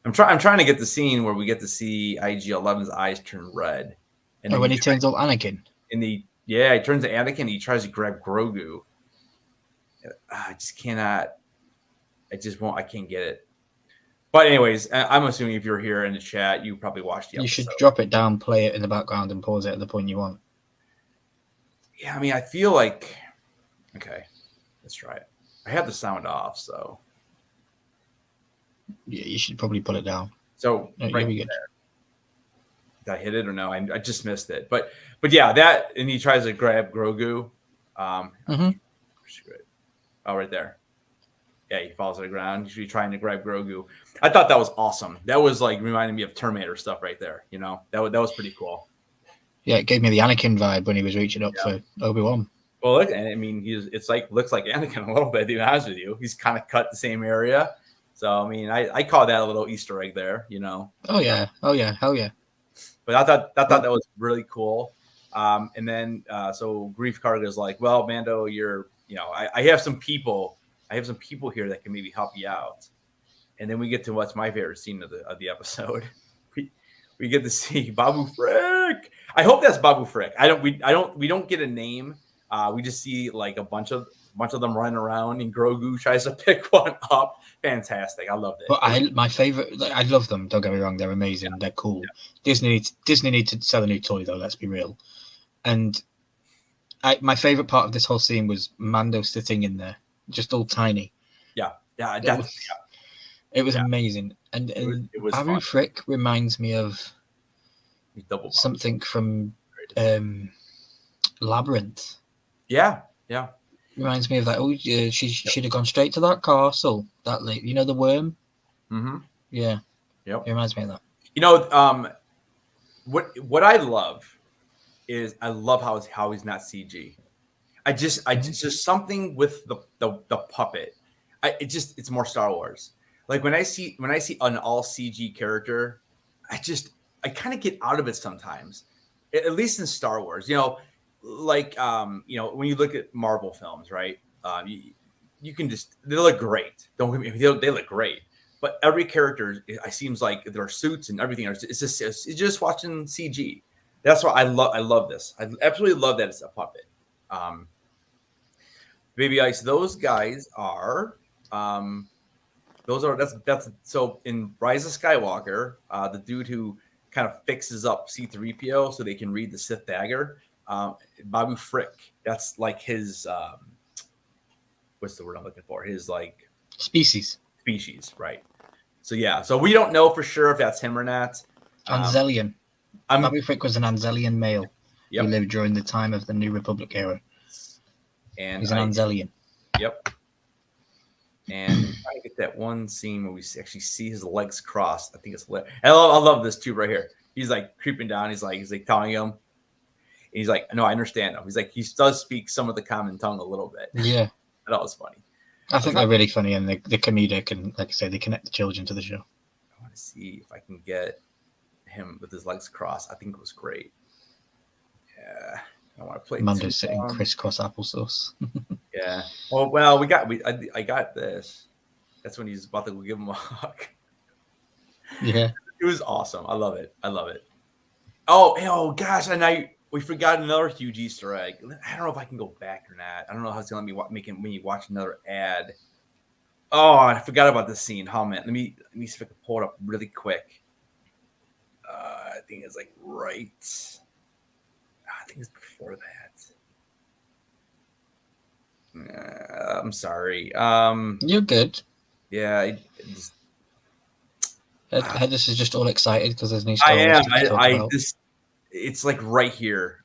I'm trying to get the scene where we get to see IG-11's eyes turn red. And when he turns on Anakin. He turns to Anakin and he tries to grab Grogu. I just cannot. I just won't. I can't get it. But anyways, I'm assuming if you're here in the chat, you probably watched the episode. You should drop it down, play it in the background, and pause it at the point you want. Yeah, I mean, I feel like... Okay, let's try it. I have the sound off, so... Yeah, you should probably put it down. So, right there. Did I hit it or no? I just missed it. But yeah, that... And he tries to grab Grogu. Oh, right there. Yeah, he falls to the ground. He's trying to grab Grogu. I thought that was awesome. That was reminding me of Terminator stuff right there. That was pretty cool. Yeah, it gave me the Anakin vibe when he was reaching up for Obi-Wan. Well, look, I mean, looks like Anakin a little bit. To be honest with you, he's kind of cut the same area. So I mean, I call that a little Easter egg there. Oh yeah, hell yeah. But I thought that was really cool. And then so Greef Karga is like, well, Mando, I have some people. I have some people here that can maybe help you out. And then we get to what's my favorite scene of the episode. we get to see Babu Frick. I hope that's Babu Frick. We don't get a name. We just see like a bunch of them running around, and Grogu tries to pick one up. Fantastic. I loved it. But my favorite, I love them. Don't get me wrong, they're amazing. Yeah. They're cool. Yeah. Disney need to sell a new toy though. Let's be real. And my favorite part of this whole scene was Mando sitting in there, just all tiny. Yeah, definitely. It was amazing, and it was Babu Frick reminds me of something from Labyrinth. Yeah. Reminds me of that. Oh, she should have gone straight to that castle. That the worm. Mm-hmm. Yeah. Yep. It reminds me of that. What I love is how he's not CG. Just something with the puppet. It's more Star Wars. Like when I see an all CG character, I kind of get out of it sometimes. At least in Star Wars, like when you look at Marvel films, right? You can they look great. Don't get me, they look great. But every character, it seems like their suits and everything it's just watching CG. That's why I love this. I absolutely love that it's a puppet. Baby Ice, those guys are that's so in Rise of Skywalker, the dude who kind of fixes up C-3PO so they can read the Sith dagger, Babu Frick. That's like his what's the word I'm looking for? His like species, right? So yeah, so we don't know for sure if that's him or not. Anzelian. Babu Frick was an Anzelian male who lived during the time of the New Republic era. And he's an Anzelian. Yep. And I get that one scene where we actually see his legs crossed. I think it's hilarious. I love this too right here. He's like creeping down. He's like telling him. And he's like, no, I understand him. He's like, he does speak some of the common tongue a little bit. Yeah. That was funny. I think they're really funny, and the comedic, and like I say, they connect the children to the show. I want to see if I can get him with his legs crossed. I think it was great. Yeah. I want to play Mando's sitting crisscross applesauce. Yeah. Well, I got this. That's when he's about to give him a hug. Yeah. It was awesome. I love it. Oh gosh, and we forgot another huge Easter egg. I don't know if I can go back or not. I don't know how it's gonna let me watch another ad. Oh, I forgot about this scene. Oh man, let me see if I can pull it up really quick. I think it's like right. I think it's before that. I'm sorry. You're good. Yeah. Headless is just all excited because there's new Star Wars to talk about. It's like right here.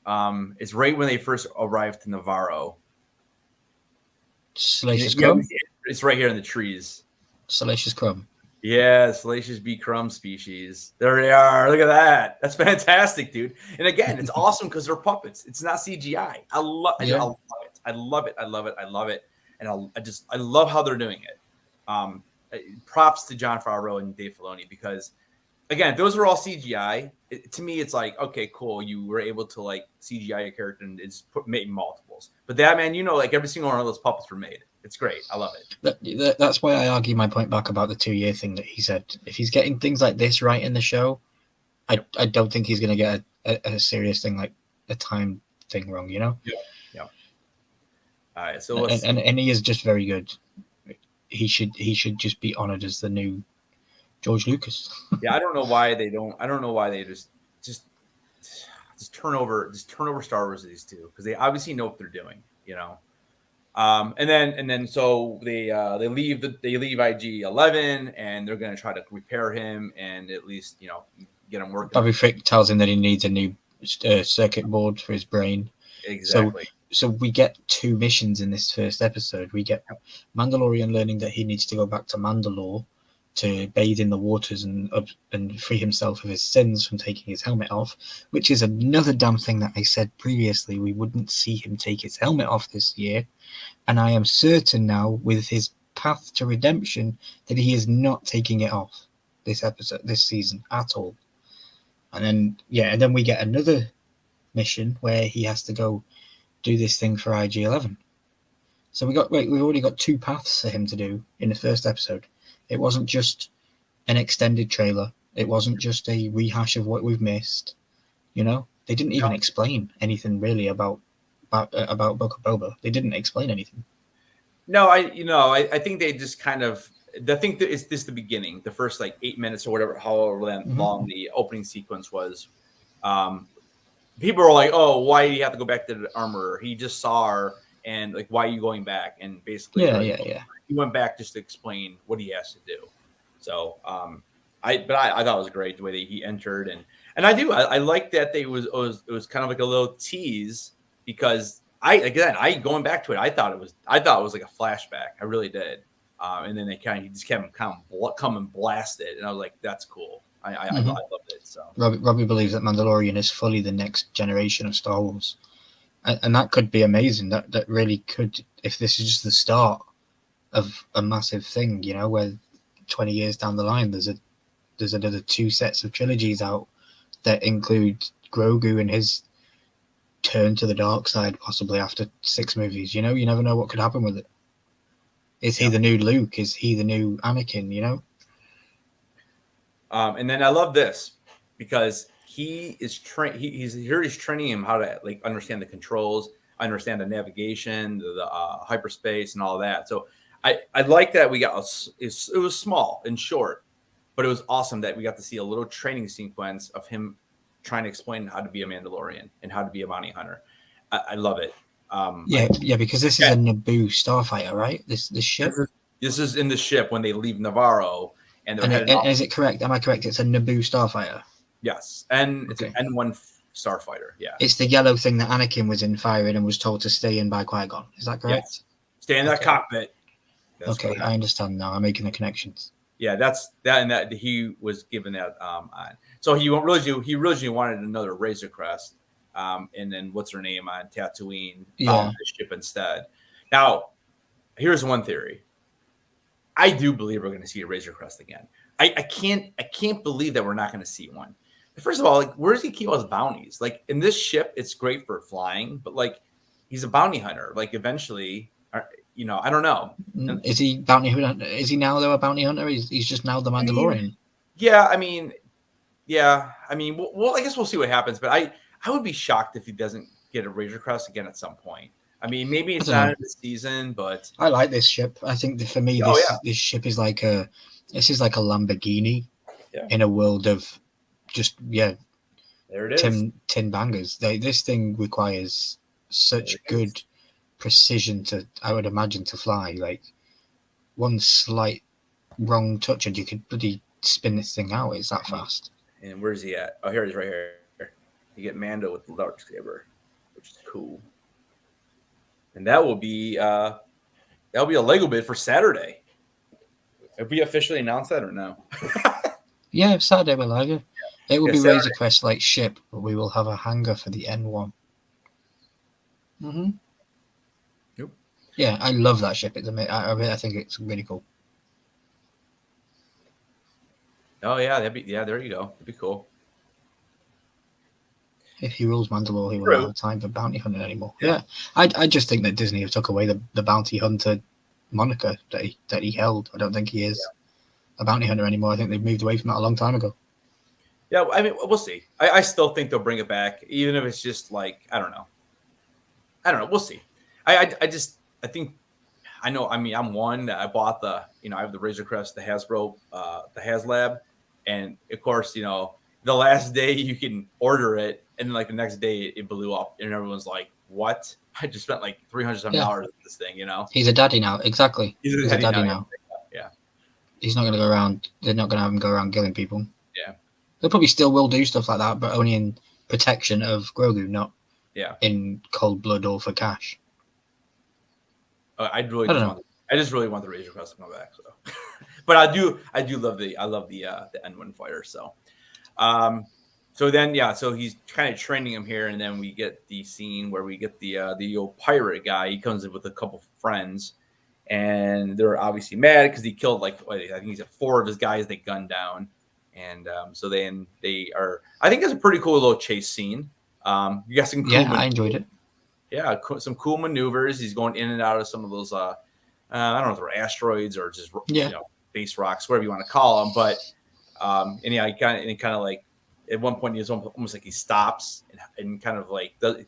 It's right when they first arrived to Navarro. Salacious Crumb? It's right here in the trees. Salacious Crumb. Yeah, Salacious B. Crumb species. There they are. Look at that. That's fantastic, dude. And again, it's awesome because they're puppets. It's not CGI. I love it. I love it. And I love how they're doing it. Props to Jon Favreau and Dave Filoni, because again, if those were all CGI, to me, it's like, okay, cool. You were able to like CGI a character and it's made multiples. But that, man, like every single one of those puppets were made. It's great. I love it. That's why I argue my point back about the 2-year thing that he said. If he's getting things like this right in the show, I don't think he's going to get a serious thing like a time thing wrong, Yeah. All right. So and he is just very good. He should just be honored as the new George Lucas. Yeah, I don't know why they just turn over Star Wars to these two, because they obviously know what they're doing, And then so they leave IG-11, and they're going to try to repair him and at least get him working. Babu Frick tells him that he needs a new circuit board for his brain. Exactly. So we get 2 missions in this first episode. We get Mandalorian learning that he needs to go back to Mandalore to bathe in the waters and free himself of his sins from taking his helmet off, which is another dumb thing that I said previously. We wouldn't see him take his helmet off this year. And I am certain now, with his path to redemption, that he is not taking it off this season at all. And then we get another mission where he has to go do this thing for IG-11. So we've already got 2 paths for him to do in the first episode. It wasn't just an extended trailer It wasn't just a rehash of what we've missed. You know, they didn't even explain anything really about Book of Boba. They didn't explain anything. No, I think they just kind of. I think that it's this the beginning, the first like 8 minutes or whatever, however long the opening sequence was. People were like, "Oh, why do you have to go back to the armorer? He just saw her, and like, why are you going back?" And basically, he went back just to explain what he has to do. So, I thought it was great the way that he entered, and I like that it was kind of like a little tease because going back to it, I thought it was like a flashback. I really did. And then he just kept come and blast it, and I was like, that's cool. I loved it. So Robbie believes that Mandalorian is fully the next generation of Star Wars, and that could be amazing. That really could, if this is just the start of a massive thing, you know, where 20 years down the line there's another 2 sets of trilogies out that include Grogu and his turn to the dark side, possibly after 6 movies. You know, you never know what could happen with it. Is he the new Luke? Is he the new Anakin? You know. And then I love this because he is he's training him how to like understand the controls, understand the navigation, the hyperspace, and all that. So I like that we got it was small and short, but it was awesome that we got to see a little training sequence of him trying to explain how to be a Mandalorian and how to be a bounty hunter. I love it. Because this is a Naboo starfighter, right? This ship. This is in the ship when they leave Navarro, and is it correct? Am I correct? It's a Naboo starfighter. Yes, and it's an N1 starfighter. Yeah, it's the yellow thing that Anakin was in firing and was told to stay in by Qui-Gon. Is that correct? Yes. Stay in that cockpit. That's correct. I understand now. I'm making the connections. Yeah, that's that, and that he was given that on. So he originally wanted another Razor Crest. And then what's her name on Tatooine found the ship instead. Now, here's one theory. I do believe we're going to see a Razor Crest again. I can't believe that we're not going to see one. First of all, like, where does he keep all his bounties? Like in this ship, it's great for flying, but like he's a bounty hunter. Like eventually, you know, I don't know. Is he bounty hunter? Is he now though a bounty hunter? He's just now the Mandalorian. I mean, well, I guess we'll see what happens. But I would be shocked if he doesn't get a Razor Crest again at some point. I mean, maybe it's not in the season, but I like this ship. I think that for me, this ship is like a Lamborghini in a world of just there it is. Tin bangers. This thing requires such good precision I would imagine to fly. Like one slight wrong touch and you could bloody spin this thing out. It's that fast. And where's he at? Oh, here he is, right here. You get Mando with the dark saber, which is cool. And that will be a Lego bid for Saturday. Have we officially announced that or no? Yeah, Saturday we'll have it. It will be Razor Crest like ship, but we will have a hangar for the N1. Yep. Yeah, I love that ship. I think it's really cool. Oh yeah, there you go. That'd be cool. If he rules Mandalore, he won't have time for bounty hunting anymore. Yeah. I just think that Disney have took away the bounty hunter moniker that he held. I don't think he is a bounty hunter anymore. I think they've moved away from that a long time ago. Yeah, I mean, we'll see. I still think they'll bring it back, even if it's just like I don't know. We'll see. I think I know. I mean, I'm one that I bought I have the Razor Crest, the Hasbro, the HasLab, and of course, the last day you can order it, and then like the next day it blew up, and everyone's like, "What? I just spent like $300 on this thing." He's a daddy now. Exactly. He's a daddy now. Yeah. He's not going to go around. They're not going to have him go around killing people. Yeah. They probably still will do stuff like that, but only in protection of Grogu, not in cold blood or for cash. I just really want the Razor Crest to come back. So, but I do love the N1 fighter. So, so he's kind of training him here, and then we get the scene where we get the old pirate guy. He comes in with a couple friends, and they're obviously mad because he killed I think he's 4 of his guys they gunned down. And so then they are. I think it's a pretty cool little chase scene. You got some cool I enjoyed it. Yeah, some cool maneuvers. He's going in and out of some of those. I don't know if they're asteroids or just base rocks, whatever you want to call them. But And yeah, kind of like at one point he was almost like he stops and kind of like they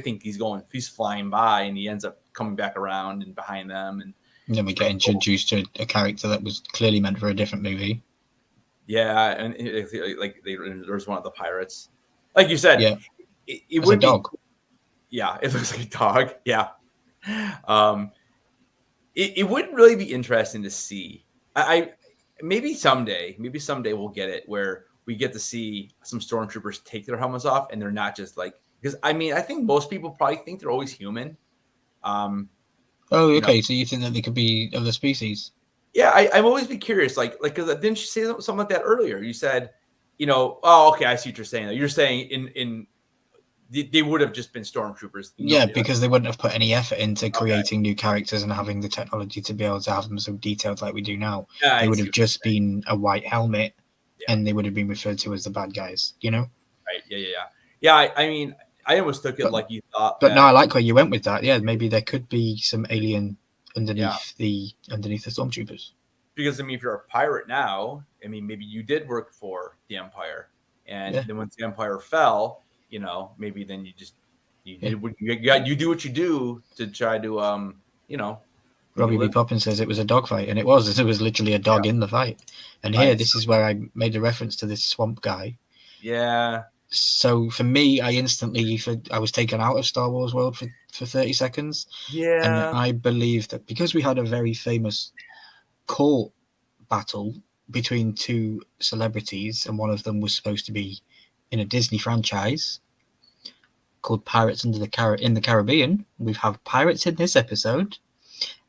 think he's flying by, and he ends up coming back around and behind them, and then we get introduced to a character that was clearly meant for a different movie. Yeah, and there's one of the pirates, like you said. Yeah, it would a dog. Yeah, it looks like a dog. Yeah, it would really be interesting to see. Maybe someday we'll get it where we get to see some stormtroopers take their helmets off, and they're not just like, because I think most people probably think they're always human. Oh, okay. So you think that they could be other species? Yeah, I've always been curious, like because didn't you say something like that earlier? You said, oh, okay, I see what you're saying. You're saying they would have just been stormtroopers. Yeah, because they wouldn't have put any effort into creating new characters and having the technology to be able to have them so detailed like we do now. Yeah, they would have just been a white helmet, and they would have been referred to as the bad guys, Right, yeah. I almost took it like you thought. But no, I like where you went with that. Yeah, maybe there could be some alien underneath the stormtroopers. Because if you're a pirate now, maybe you did work for the Empire, and then once the Empire fell, maybe then you do what you do to try to Robbie B. Poppins says it was a dogfight, and it was literally a dog in the fight. And here, this is where I made a reference to this swamp guy. Yeah. So for me, I was taken out of Star Wars World for 30 seconds. Yeah. And I believe that because we had a very famous court battle between two celebrities, and one of them was supposed to be in a Disney franchise called Pirates in the Caribbean. We have pirates in this episode,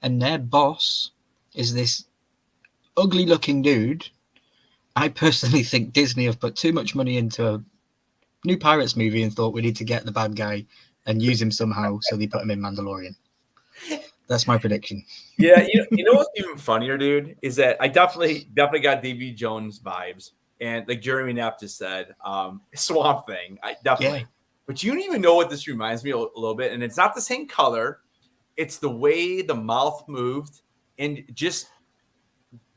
and their boss is this ugly looking dude. I personally think Disney have put too much money into a new Pirates movie and thought we need to get the bad guy and use him somehow, so they put him in Mandalorian. That's my prediction. Yeah, you know what's even funnier, dude, is that I definitely got Davy Jones vibes, and like Jeremy Knapp just said, Swamp Thing. I definitely. Yeah. But you don't even know what this reminds me a little bit, and it's not the same color. It's the way the mouth moved, and just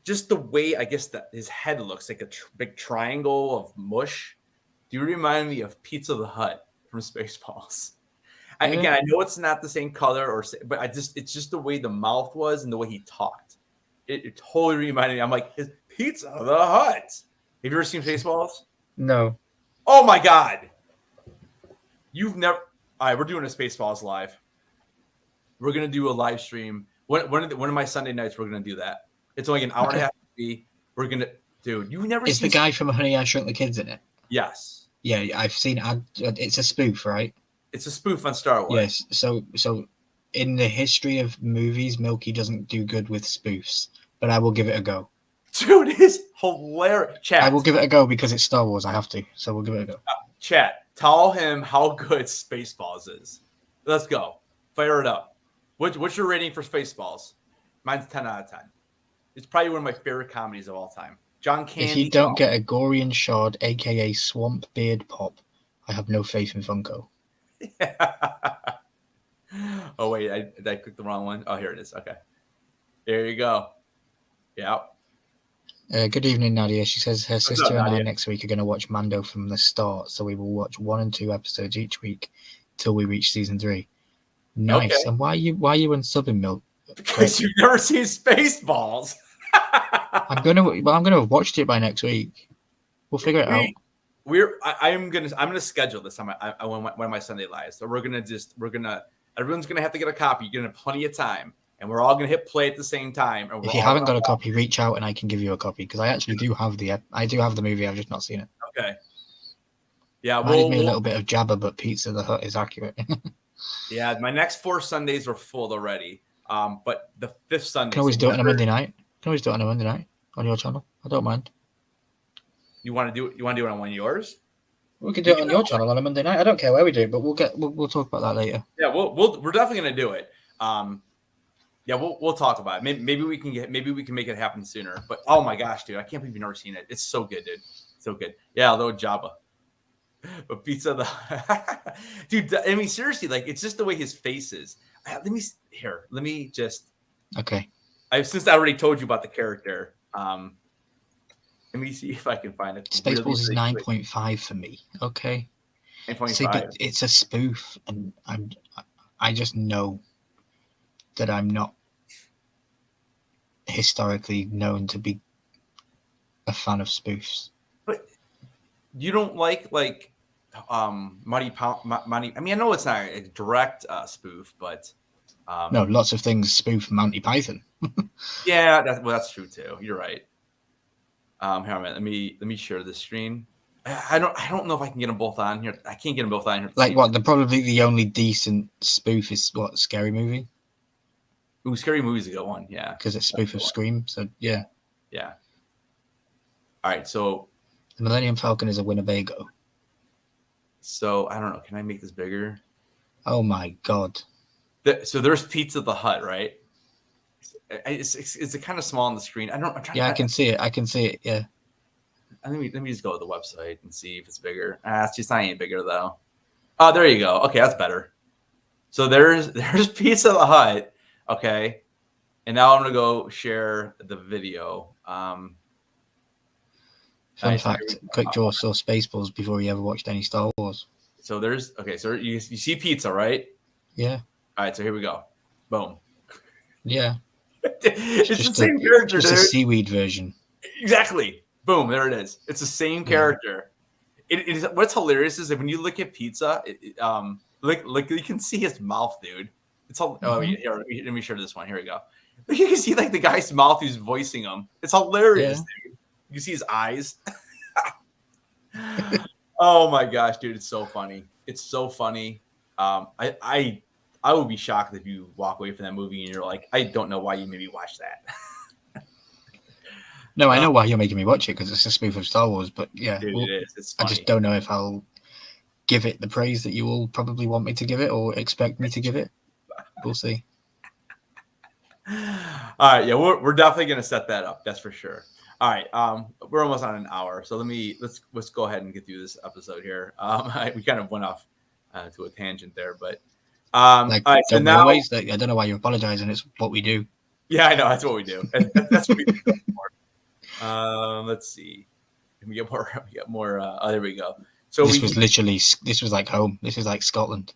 the way I guess that his head looks like a big triangle of mush. Do you remind me of Pizza the Hut from Spaceballs? Again, I know it's not the same color, but it's just the way the mouth was and the way he talked. It totally reminded me. I'm like, it's Pizza the Hut. Have you ever seen Spaceballs? No. Oh my God. You've never. All right, we're doing a Spaceballs live. We're gonna do a live stream. One of my Sunday nights, we're gonna do that. It's only an hour and a half. We're gonna, dude. You've never. Is the guy from Honey I Shrunk the Kids in it? Yes. Yeah, I've seen. It's a spoof, right? It's a spoof on Star Wars. Yes. So, in the history of movies, Milky doesn't do good with spoofs, but I will give it a go. Dude, it's hilarious. Chat. I will give it a go because it's Star Wars. I have to. So we'll give it a go. Chat. Tell him how good Spaceballs is. Let's go. Fire it up. What's your rating for Spaceballs? Mine's 10 out of 10. It's probably one of my favorite comedies of all time. John Candy. If you don't get a Gorian Shard, a.k.a. Swamp Beard Pop, I have no faith in Funko. Oh, wait. Did I click the wrong one? Oh, here it is. Okay. There you go. Yeah. Good evening, Nadia. She says her sister and I next week are going to watch Mando from the start, so we will watch 1 and 2 episodes each week till we reach season 3. Nice. Okay. And why are you unsubbing, Milk? Because you've never seen Spaceballs. I'm gonna have watched it by next week. We'll figure it out. I'm gonna schedule this on one of my Sunday lives. So everyone's gonna have to get a copy. You're gonna have plenty of time, and we're all gonna hit play at the same time. And if you haven't got a copy, reach out and I can give you a copy because I actually do have the movie. I've just not seen it. Okay. Yeah, me a little bit of Jabba, but Pizza the Hut is accurate. Yeah, my next 4 Sundays are full already. But the 5th Sunday. Can always do it on a Monday night. On your channel. I don't mind. You want to do it on one of yours? We can do it on your channel on a Monday night. I don't care where we do it, but we'll talk about that later. Yeah, we're definitely gonna do it. Yeah, we'll talk about it. Maybe we can make it happen sooner. But oh my gosh, dude, I can't believe you've never seen it. It's so good, dude. So good. Yeah, a little Jabba. But Pizza dude, I mean seriously, like it's just the way his face is. Let me just okay. Since I already told you about the character, here Let me see if I can find it. Spaceballs is 9.5 for me. Okay. 9.5. See, but it's a spoof, and I just know that I'm not historically known to be a fan of spoofs. But you don't like Monty. I mean, I know it's not a direct spoof, but no, lots of things spoof Monty Python. Yeah, that's true too. You're right. Here, let me share the screen. I don't know if I can get them both on here. I can't get them both on here. Like what? Probably the only decent spoof is what, Scary Movie? Ooh, Scary Movie's a good one. Yeah, because it's spoof of Scream. So yeah. Yeah. All right, so the Millennium Falcon is a Winnebago. So I don't know. Can I make this bigger? Oh my god! So there's Pizza the Hut, right? It's kind of small on the screen. I can see it. I can see it. Yeah. Let me just go to the website and see if it's bigger. It's just not any bigger though. Oh, there you go. Okay, that's better. So there's Pizza the Hut. Okay, and now I'm gonna go share the video. Fun fact: Quick Draw saw Spaceballs before he ever watched any Star Wars. So so you see pizza, right? Yeah. All right, so here we go. Boom. Yeah. It's the same character. Just a seaweed version. Exactly. Boom. There it is. It's the same character. It is. What's hilarious is that when you look at pizza, like you can see his mouth, dude. It's all. Oh, here, let me share this one. Here we go. You can see like the guy's mouth who's voicing him. It's hilarious, dude. You can see his eyes. Oh my gosh, dude! It's so funny. It's so funny. I would be shocked if you walk away from that movie and you're like, I don't know why you made me watch that. No, I know why you're making me watch it because it's a spoof of Star Wars. But yeah, dude, it is. It's funny. I just don't know if I'll give it the praise that you all probably want me to give it or expect me to give it. We'll see. All right, yeah, we're definitely gonna set that up. That's for sure. All right, we're almost on an hour, so let's go ahead and get through this episode here. We kind of went off to a tangent there, but all right, so now I don't know why you're apologizing. It's what we do. Yeah, I know that's what we do. That's what we do. Let's see. We get more. Oh, there we go. So this was like home. This is like Scotland.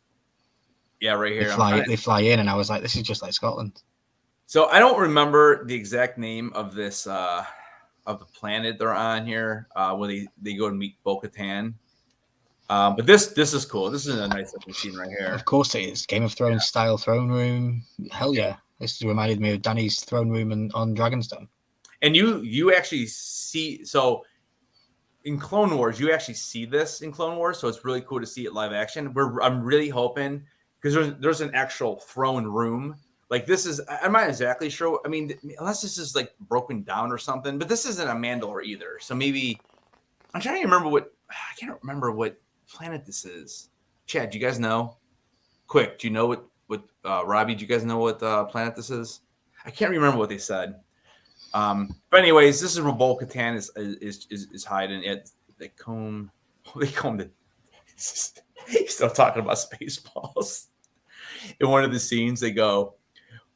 Yeah, right here. They fly in, and I was like, this is just like Scotland. So I don't remember the exact name of this of the planet they're on here, where they go to meet Bo-Katan. But this is cool. This is a nice looking scene right here. Of course it is. Game of Thrones style throne room. Hell yeah. This reminded me of Dany's throne room on Dragonstone. And you actually see, so in Clone Wars, you actually see this in Clone Wars, so it's really cool to see it live action. I'm really hoping, because there's an actual throne room. Like this is, I'm not exactly sure. I mean, unless this is like broken down or something, but this isn't a Mandalore either. So maybe I'm trying to remember I can't remember what planet this is. Chad, do you guys know? Quick, do you know what Robbie, do you guys know what planet this is? I can't remember what they said. But anyways, this is where Bo-Katan is hiding at they comb the he's still talking about Spaceballs. In one of the scenes, they go,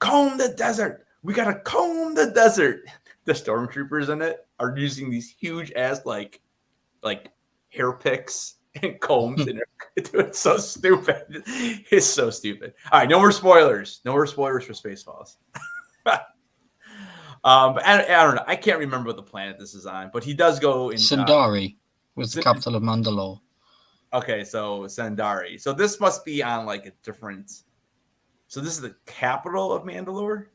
comb the desert. We gotta comb the desert. The stormtroopers in it are using these huge ass like hair picks and combs, and it's so stupid. It's so stupid. All right, no more spoilers. No more spoilers for Spaceballs. But I don't know. I can't remember what the planet this is on, but he does go in. Sundari was the capital of Mandalore. Okay, so Sundari. So this must be on like a different. So this is the capital of Mandalore?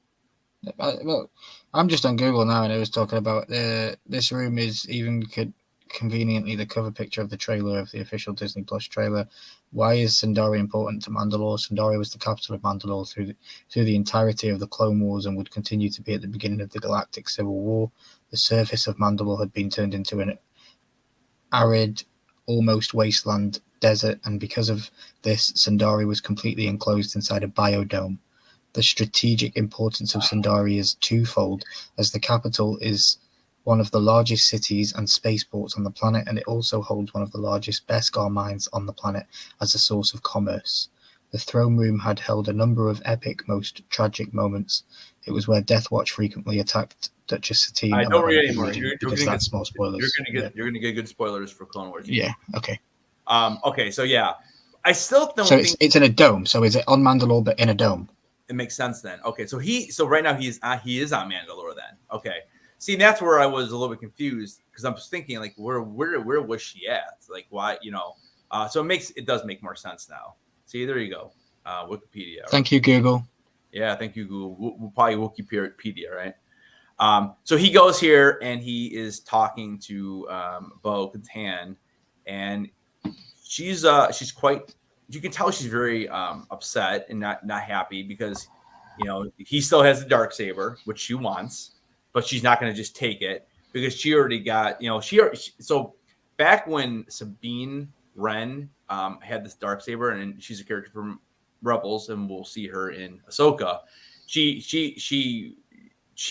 Well, I'm just on Google now, and it was talking about this room is even conveniently the cover picture of the trailer of the official Disney Plus trailer. Why is Sundari important to Mandalore? Sundari was the capital of Mandalore through the entirety of the Clone Wars and would continue to be at the beginning of the Galactic Civil War. The surface of Mandalore had been turned into an arid, almost wasteland desert, and because of this, Sundari was completely enclosed inside a biodome. The strategic importance of Sundari is twofold, as the capital is one of the largest cities and spaceports on the planet, and it also holds one of the largest Beskar mines on the planet as a source of commerce. The throne room had held a number of epic, most tragic moments. It was where Death Watch frequently attacked Duchess Satine. I don't read anymore. Because that's more spoilers. You're gonna get good spoilers for Clone Wars. Yeah. Okay. Okay. So yeah, I still don't. So it's in a dome. So is it on Mandalore but in a dome? It makes sense then. Okay. So right now he is on Mandalore then. Okay. See, that's where I was a little bit confused because I'm just thinking like where was she at? Like why so it does make more sense now. See, there you go. Wikipedia. Thank you, Google. Yeah, thank you, Google. We'll probably Wikipedia, right? So he goes here and he is talking to Bo-Katan, and she's quite. You can tell she's very upset and not happy because he still has the Darksaber, which she wants, but she's not going to just take it because she already got so back when Sabine Wren had this Darksaber, and she's a character from Rebels, and we'll see her in Ahsoka. She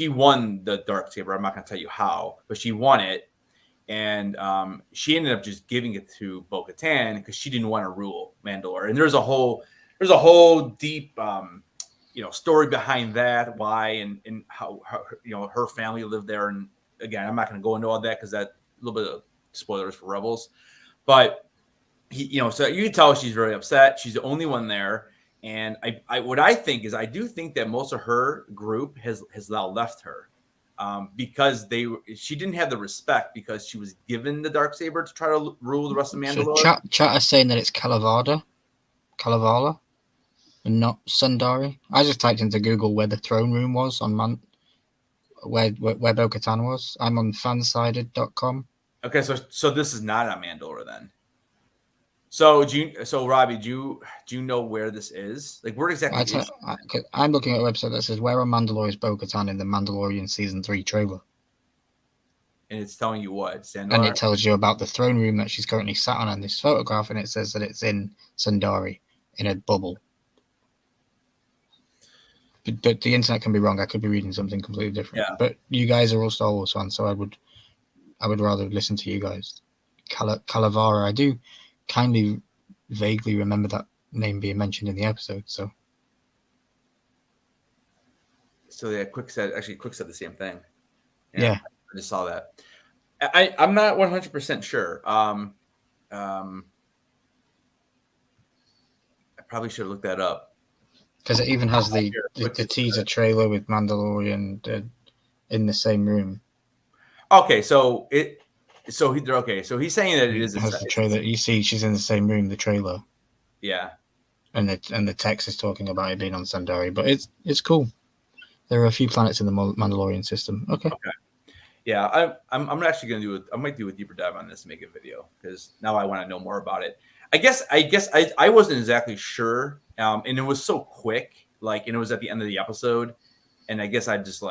won the Darksaber. I'm not going to tell you how, but she won it, and she ended up just giving it to Bo-Katan because she didn't want to rule Mandalore. And there's a whole deep story behind that, why and how her family lived there. And again, I'm not going to go into all that because that's a little bit of spoilers for Rebels, but so you can tell she's very upset. She's the only one there. And what I think is I do think that most of her group has now left her because she didn't have the respect because she was given the Darksaber to try to rule the rest of Mandalore. So chat is saying that it's Kalevala, and not Sundari. I just typed into Google where the throne room was on where Bo-Katan was. I'm on fansided.com. Okay, so this is not on Mandalore then. So Robbie, do you know where this is? Like where exactly? I'm looking at a website that says where on Mandalore is Bo-Katan in the Mandalorian season 3 trailer. And it's telling you what? Sandar? And it tells you about the throne room that she's currently sat on in this photograph, and it says that it's in Sundari in a bubble. But the internet can be wrong. I could be reading something completely different. Yeah. But you guys are all Star Wars fans, so I would rather listen to you guys. Kalevala, I do kindly vaguely remember that name being mentioned in the episode. So yeah, Quick said the same thing. Yeah. I just saw that. I'm not 100% sure. I probably should have looked that up. Because it even has the teaser trailer with Mandalorian in the same room. Okay, so he's saying that it is. It has the trailer. You see, she's in the same room. The trailer. Yeah. And the text is talking about it being on Sundari, but it's cool. There are a few planets in the Mandalorian system. Okay. Yeah, I'm actually gonna I might do a deeper dive on this and make a video because now I want to know more about it. I guess I wasn't exactly sure, and it was so quick, and it was at the end of the episode, and I guess I just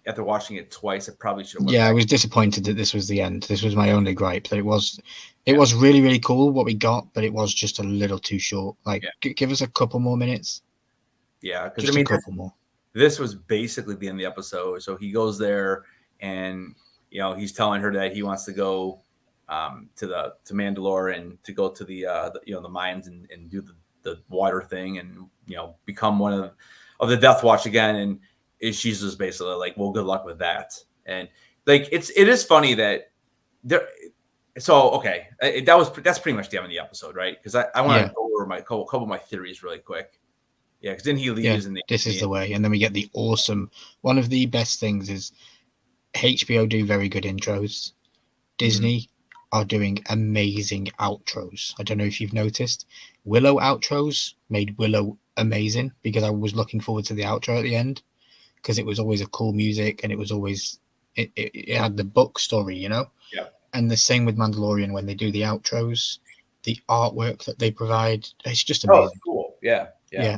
after watching it twice, I probably should have. Yeah, I was disappointed that this was the end. This was my only gripe. That it was really, really cool what we got, but it was just a little too short. Give us a couple more minutes. Yeah, because a couple more. This was basically the end of the episode. So he goes there, and he's telling her that he wants to go to Mandalore and to go to the mines and do the water thing and become one of the Death Watch again. And she's just basically like, well, good luck with that. And it is funny that there. So okay, that's pretty much the end of the episode, right? Because I want to go over my couple of my theories really quick. Yeah, because then he leaves. Yeah, this is the way, and then we get the awesome. One of the best things is HBO do very good intros. Disney are doing amazing outros. I don't know if you've noticed. Willow outros made Willow amazing because I was looking forward to the outro at the end because it was always a cool music and it was always it had the book story, Yeah. And the same with Mandalorian when they do the outros, the artwork that they provide, it's just amazing. Oh, cool. Yeah.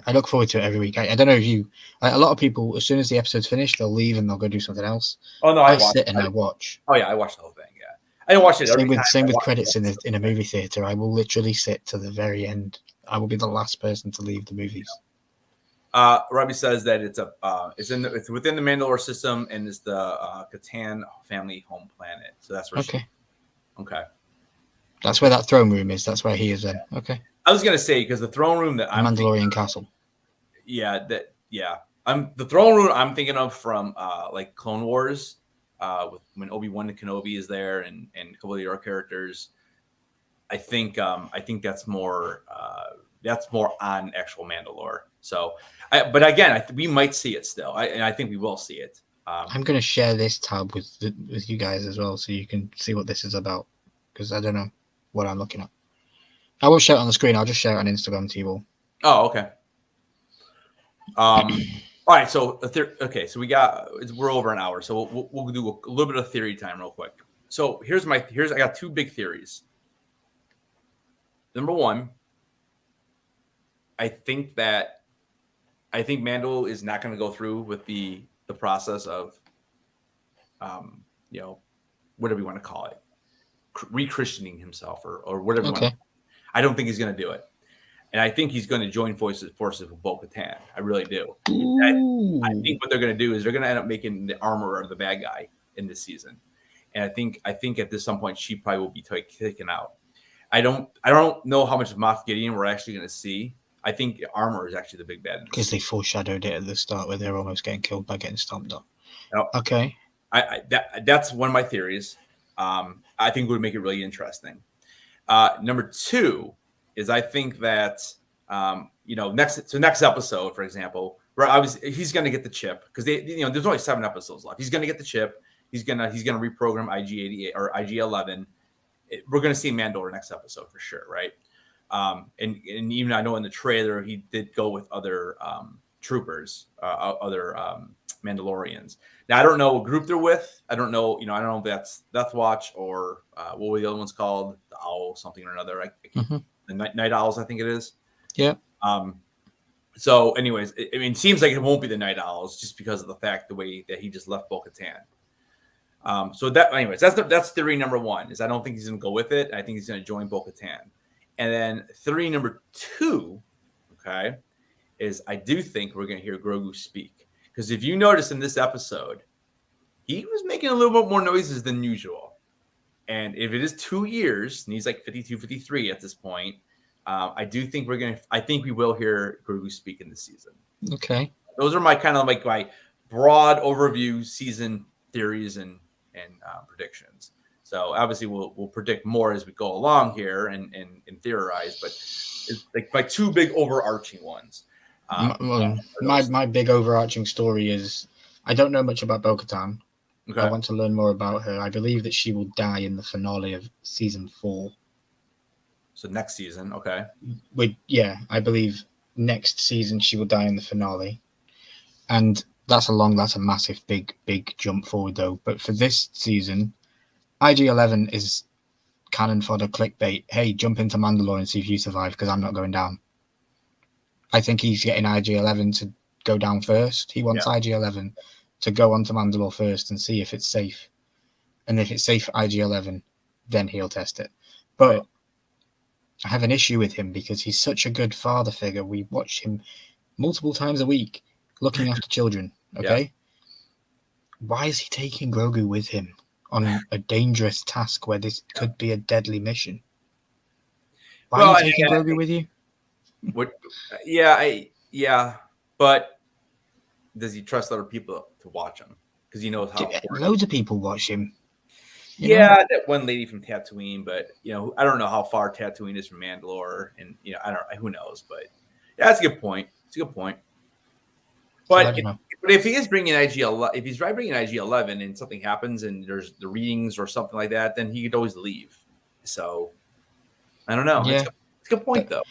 I look forward to it every week. I don't know if you. A lot of people, as soon as the episode's finished, they'll leave and they'll go do something else. Oh no, I sit and I watch. Oh yeah, I watch the whole thing. Yeah, I don't watch it. Same with credits in a movie theater. I will literally sit to the very end. I will be the last person to leave the movies. Robbie says that it's within the Mandalore system and is the Katan family home planet. So that's where. Okay. That's where that throne room is. That's where he is then. Okay. I was gonna say because the throne room that Mandalorian castle. Yeah. the throne room I'm thinking of from like Clone Wars, with when Obi-Wan and Kenobi is there and a couple of your characters. I think that's more on actual Mandalore. So, but again, we might see it still, and I think we will see it. I'm going to share this tab with you guys as well, so you can see what this is about, because I don't know what I'm looking at. I won't share it on the screen. I'll just share it on Instagram to you all. Oh, okay. All right. So so we're over an hour, so we'll do a little bit of theory time real quick. So I got two big theories. Number one, I think Mando is not going to go through with the process of, whatever you want to call it, re-christening himself or whatever. Okay. I don't think he's going to do it, and I think he's going to join forces with Bo-Katan. I really do. I think what they're going to do is they're going to end up making the Armorer the bad guy in this season, and I think at some point she probably will be taken out. I don't know how much of Moff Gideon we're actually going to see. I think Armor is actually the big bad. Because they foreshadowed it at the start where they're almost getting killed by getting stomped on. Oh, okay. That's one of my theories. I think it would make it really interesting. Number two is I think that next episode, for example, where he's going to get the chip because there's only 7 episodes left. He's going to get the chip. He's gonna reprogram IG-88 or IG-11. We're going to see Mandalore next episode for sure, right? And even I know in the trailer he did go with other troopers, other Mandalorians. Now I don't know what group they're with. I don't know. I don't know if that's Death Watch or what were the other ones called? The Owl, something or another. The Night Owls, I think it is. Yeah. So, anyways, it seems like it won't be the Night Owls just because of the fact the way that he just left Bo-Katan. That's theory number one. Is I don't think he's going to go with it. I think he's going to join Bo-Katan. And then theory number 2, okay, is I do think we're going to hear Grogu speak. Because if you notice in this episode, he was making a little bit more noises than usual. And if it is 2 years, and he's like 52, 53 at this point, I think we will hear Grogu speak in this season. Okay. Those are my kind of like my broad overview season theories and predictions. So obviously we'll predict more as we go along here and theorize, but it's like 2 big overarching ones. My big overarching story is I don't know much about Bo-Katan. Okay. I want to learn more about her. I believe that she will die in the finale of season 4. So next season, okay. I believe next season she will die in the finale. And that's a massive, big jump forward though. But for this season, IG-11 is cannon fodder clickbait. Hey, jump into Mandalore and see if you survive because I'm not going down. I think he's getting IG-11 to go down first. He wants IG-11 to go onto Mandalore first and see if it's safe. And if it's safe for IG-11, then he'll test it. But I have an issue with him because he's such a good father figure. We watch him multiple times a week looking after children, okay? Yeah. Why is he taking Grogu with him on a dangerous task where this could be a deadly mission? Why are you taking Grogu with you? But does he trust other people to watch him? Because he knows how loads of people watch him. That one lady from Tatooine, but I don't know how far Tatooine is from Mandalore, and who knows? But that's a good point. It's a good point. But if he is bringing IG-11, if he's bringing IG-11 and something happens and there's the readings or something like that, then he could always leave. So I don't know. Yeah. It's a good point though.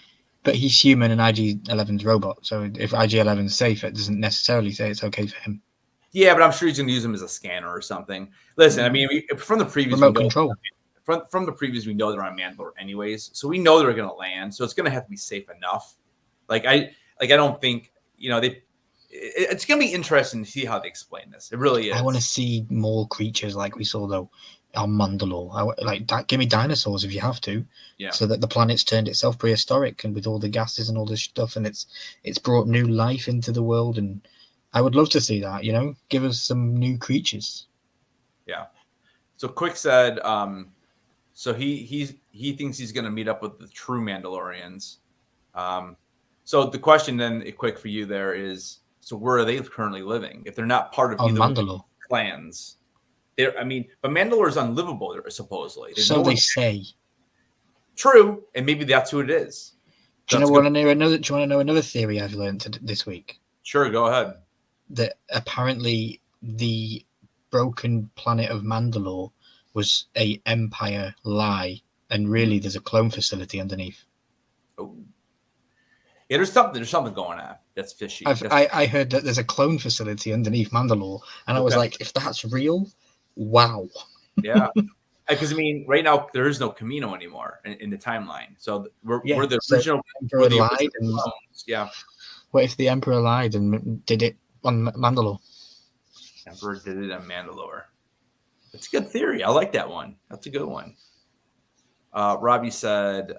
But he's human and IG-11's robot. So if IG-11's safe, it doesn't necessarily say it's okay for him. Yeah, but I'm sure he's going to use him as a scanner or something. Listen, I mean, from the previews, remote control. From the previews, we know they're on Mandalore anyways, so we know they're going to land. So it's going to have to be safe enough. I don't think it's going to be interesting to see how they explain this. It really is. I want to see more creatures like we saw though on Mandalore. Give me dinosaurs if you have to, so that the planet's turned itself prehistoric and with all the gases and all this stuff, and it's brought new life into the world and. I would love to see that, give us some new creatures. Yeah. So Quick said, so he thinks he's going to meet up with the true Mandalorians. So the question then, Quick, for you there is, So where are they currently living? If they're not part of On either Mandalore. clans, I mean, but Mandalore is unlivable supposedly. So they say. True, and maybe that's who it is. Do you want to know another theory I've learned this week? Sure, go ahead. That apparently the broken planet of Mandalore was a Empire lie, and really there's a clone facility underneath. Oh, yeah, there's something going on that's fishy. I heard that there's a clone facility underneath Mandalore, and I was like, if that's real, wow. Yeah. Because I mean, right now there is no Camino anymore in the timeline, so we're the original. Emperor lied, and yeah. What if the Emperor lied and did it on Mandalore? Emperor did it on Mandalore. That's a good theory. I like that one. That's a good one. Robbie said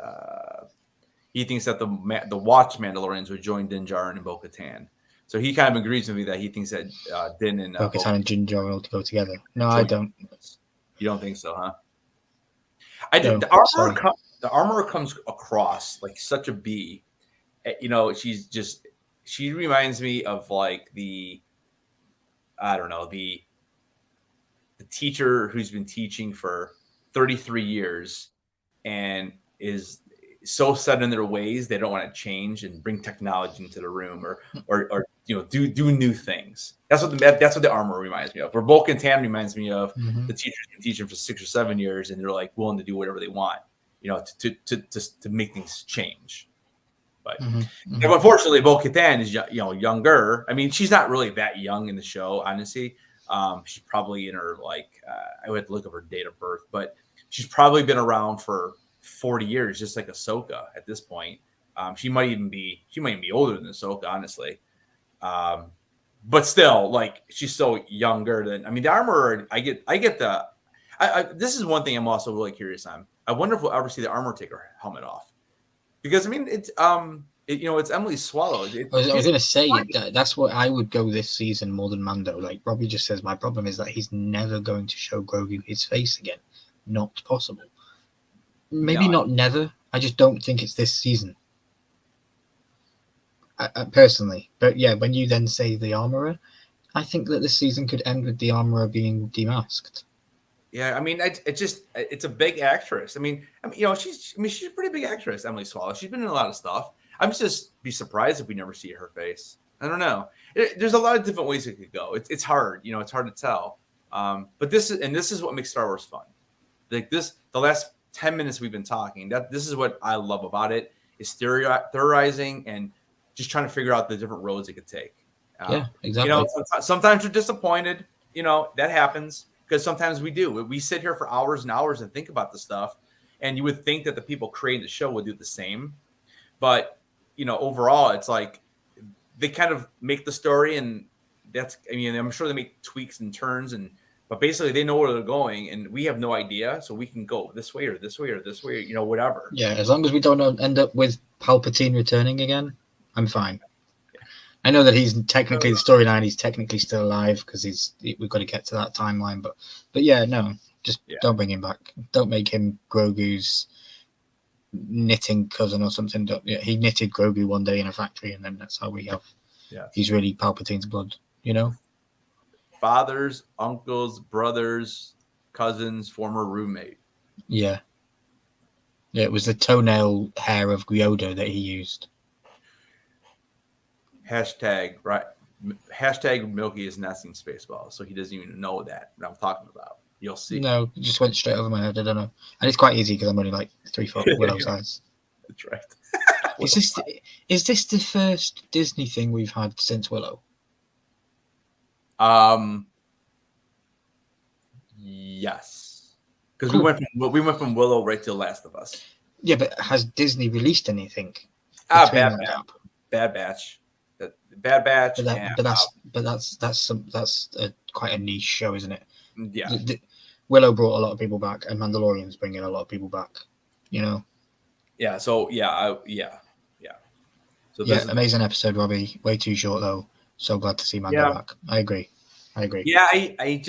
he thinks that the Watch Mandalorians would join Din Djarin and Bo-Katan. So he kind of agrees with me that he thinks that Din and Bo-Katan and Din Djarin will go together. No, I don't. You don't think so, huh? I do. The armor comes across like such a bee. You know, she reminds me of like the teacher who's been teaching for 33 years and is so set in their ways they don't want to change and bring technology into the room or do new things. That's what the armor reminds me of. Where Bo-Katan reminds me of the teacher's been teaching for 6 or 7 years and they're like willing to do whatever they want, to make things change. But unfortunately, Bo-Katan is younger. I mean, she's not really that young in the show, honestly. She's probably in her I would have to look up her date of birth, but she's probably been around for 40 years, just like Ahsoka at this point. She might even be older than Ahsoka, honestly. But still, like, she's so younger than. I mean, the armor. I get the. This is one thing I'm also really curious on. I wonder if we'll ever see the armor take her helmet off, because I mean it's it's Emily Swallow. I was going to say that's what I would go this season more than Mando. Like Robbie just says, my problem is that he's never going to show Grogu his face again. Not possible. Maybe not never. I just don't think it's this season. Personally. But yeah, when you then say the armorer, I think that this season could end with the armorer being demasked. Yeah, I mean, it's a big actress. I mean, she's a pretty big actress, Emily Swallow. She's been in a lot of stuff. I'm just be surprised if we never see her face. I don't know. There's a lot of different ways it could go. It's hard, it's hard to tell. But this is what makes Star Wars fun. Like the last 10 minutes we've been talking, this is what I love about it, is theorizing and just trying to figure out the different roads it could take. Yeah, exactly. Sometimes you're disappointed. That happens because sometimes we do. We sit here for hours and hours and think about the stuff, and you would think that the people creating the show would do the same. But, overall, it's like they kind of make the story, and I'm sure they make tweaks and turns, but basically they know where they're going, and we have no idea, so we can go this way or this way or this way, whatever. Yeah, as long as we don't end up with Palpatine returning again, I'm fine. I know that he's technically the storyline. He's technically still alive because we've got to get to that timeline. But yeah, no, don't bring him back. Don't make him Grogu's knitting cousin or something. He knitted Grogu one day in a factory, and then that's how we have. Yeah, he's really Palpatine's blood. Fathers, uncles, brothers, cousins, former roommate. Yeah. Yeah, it was the toenail hair of Yoda that he used. Hashtag Milky is nesting Spaceballs, so he doesn't even know that I'm talking about. You'll see. No, it just went straight over my head. I don't know, and it's quite easy because I'm only like 3 foot Willow size. That's right. Is this the first Disney thing we've had since Willow? Yes, because we went from Willow right to Last of Us. Yeah, but has Disney released anything? Bad Batch. Bad Batch. But that's quite a niche show, isn't it? Yeah. Willow brought a lot of people back, and Mandalorian's bringing a lot of people back. Yeah. So yeah. So amazing episode, Robbie. Way too short though. So glad to see Mando back. I agree. Yeah, I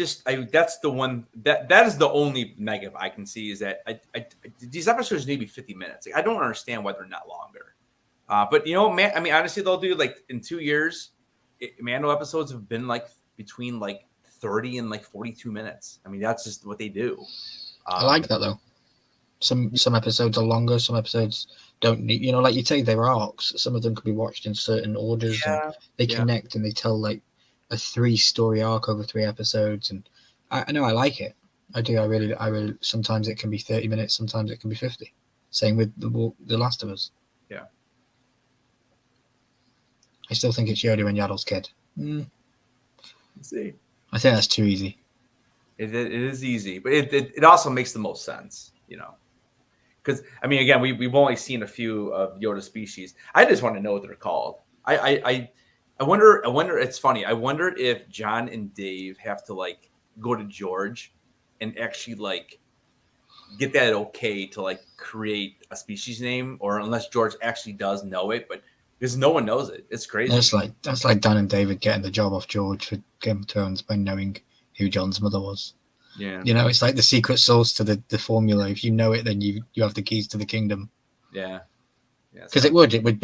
that's the one that is the only negative I can see is that these episodes need to be 50 minutes. Like, I don't understand why they're not longer. But man, I mean, honestly, they'll do like in 2 years, Mando episodes have been like between like 30 and like 42 minutes. I mean, that's just what they do. I like that though. Some episodes are longer, some episodes don't need, like you say, they're arcs. Some of them can be watched in certain orders, and they connect and they tell like a 3-story arc over 3 episodes. And I know I like it. I do. I really. Sometimes it can be 30 minutes. Sometimes it can be 50. Same with the Last of Us. Yeah. I still think it's Yoda and Yaddle's kid. Let's see. I think that's too easy. It is easy, but it also makes the most sense, Because I mean, again, we've only seen a few of Yoda species. I just want to know what they're called. I wonder. It's funny. I wonder if John and Dave have to like go to George and actually like get that okay to like create a species name, or unless George actually does know it, but because no one knows it. It's crazy. That's like Dan and David getting the job off George for Game of Thrones by knowing who John's mother was. Yeah. It's like the secret sauce to the formula. If you know it, then you have the keys to the kingdom. Yeah. Because it would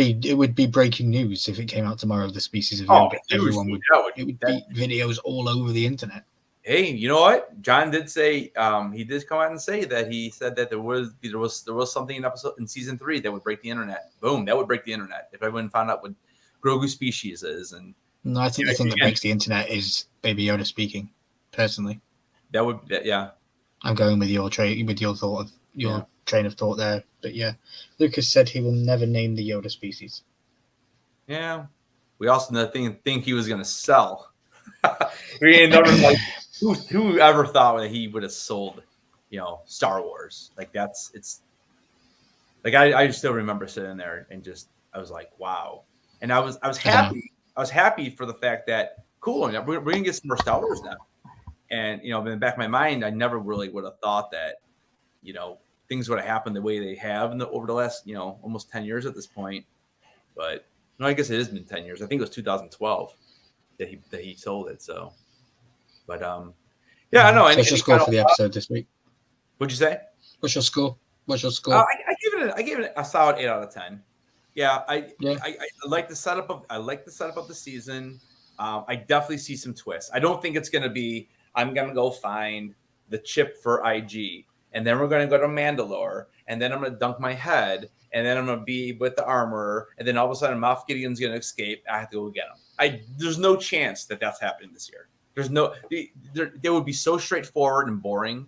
be breaking news if it came out tomorrow. The species of Yoda. Everyone would. It would be videos all over the internet. Hey, you know what? John did say he did come out and say that he said that there was something in season 3 that would break the internet. Boom, that would break the internet if everyone found out what Grogu species is. And no, I think the thing that breaks the internet is Baby Yoda speaking. Personally, I'm going with your train of thought there. But yeah, Lucas said he will never name the Yoda species. Yeah, we also think he was going to sell. We ain't never like. Who ever thought that he would have sold, Star Wars? Like it's like I still remember sitting there and I was like, wow. And I was happy. I was happy for the fact that cool, we're gonna get some more Star Wars now. And in the back of my mind, I never really would have thought that, things would have happened the way they have over the last, almost 10 years at this point. But no, I guess it has been 10 years. I think it was 2012 that he sold it. So. But I know. So what's your score for the episode this week? What'd you say? What's your score? I gave it a solid 8 out of 10. Yeah, I like the setup of the season. I definitely see some twists. I don't think it's gonna be I'm gonna go find the chip for IG, and then we're gonna go to Mandalore, and then I'm gonna dunk my head, and then I'm gonna be with the armorer, and then all of a sudden Moff Gideon's gonna escape. I have to go get him. There's no chance that that's happening this year. There's they would be so straightforward and boring.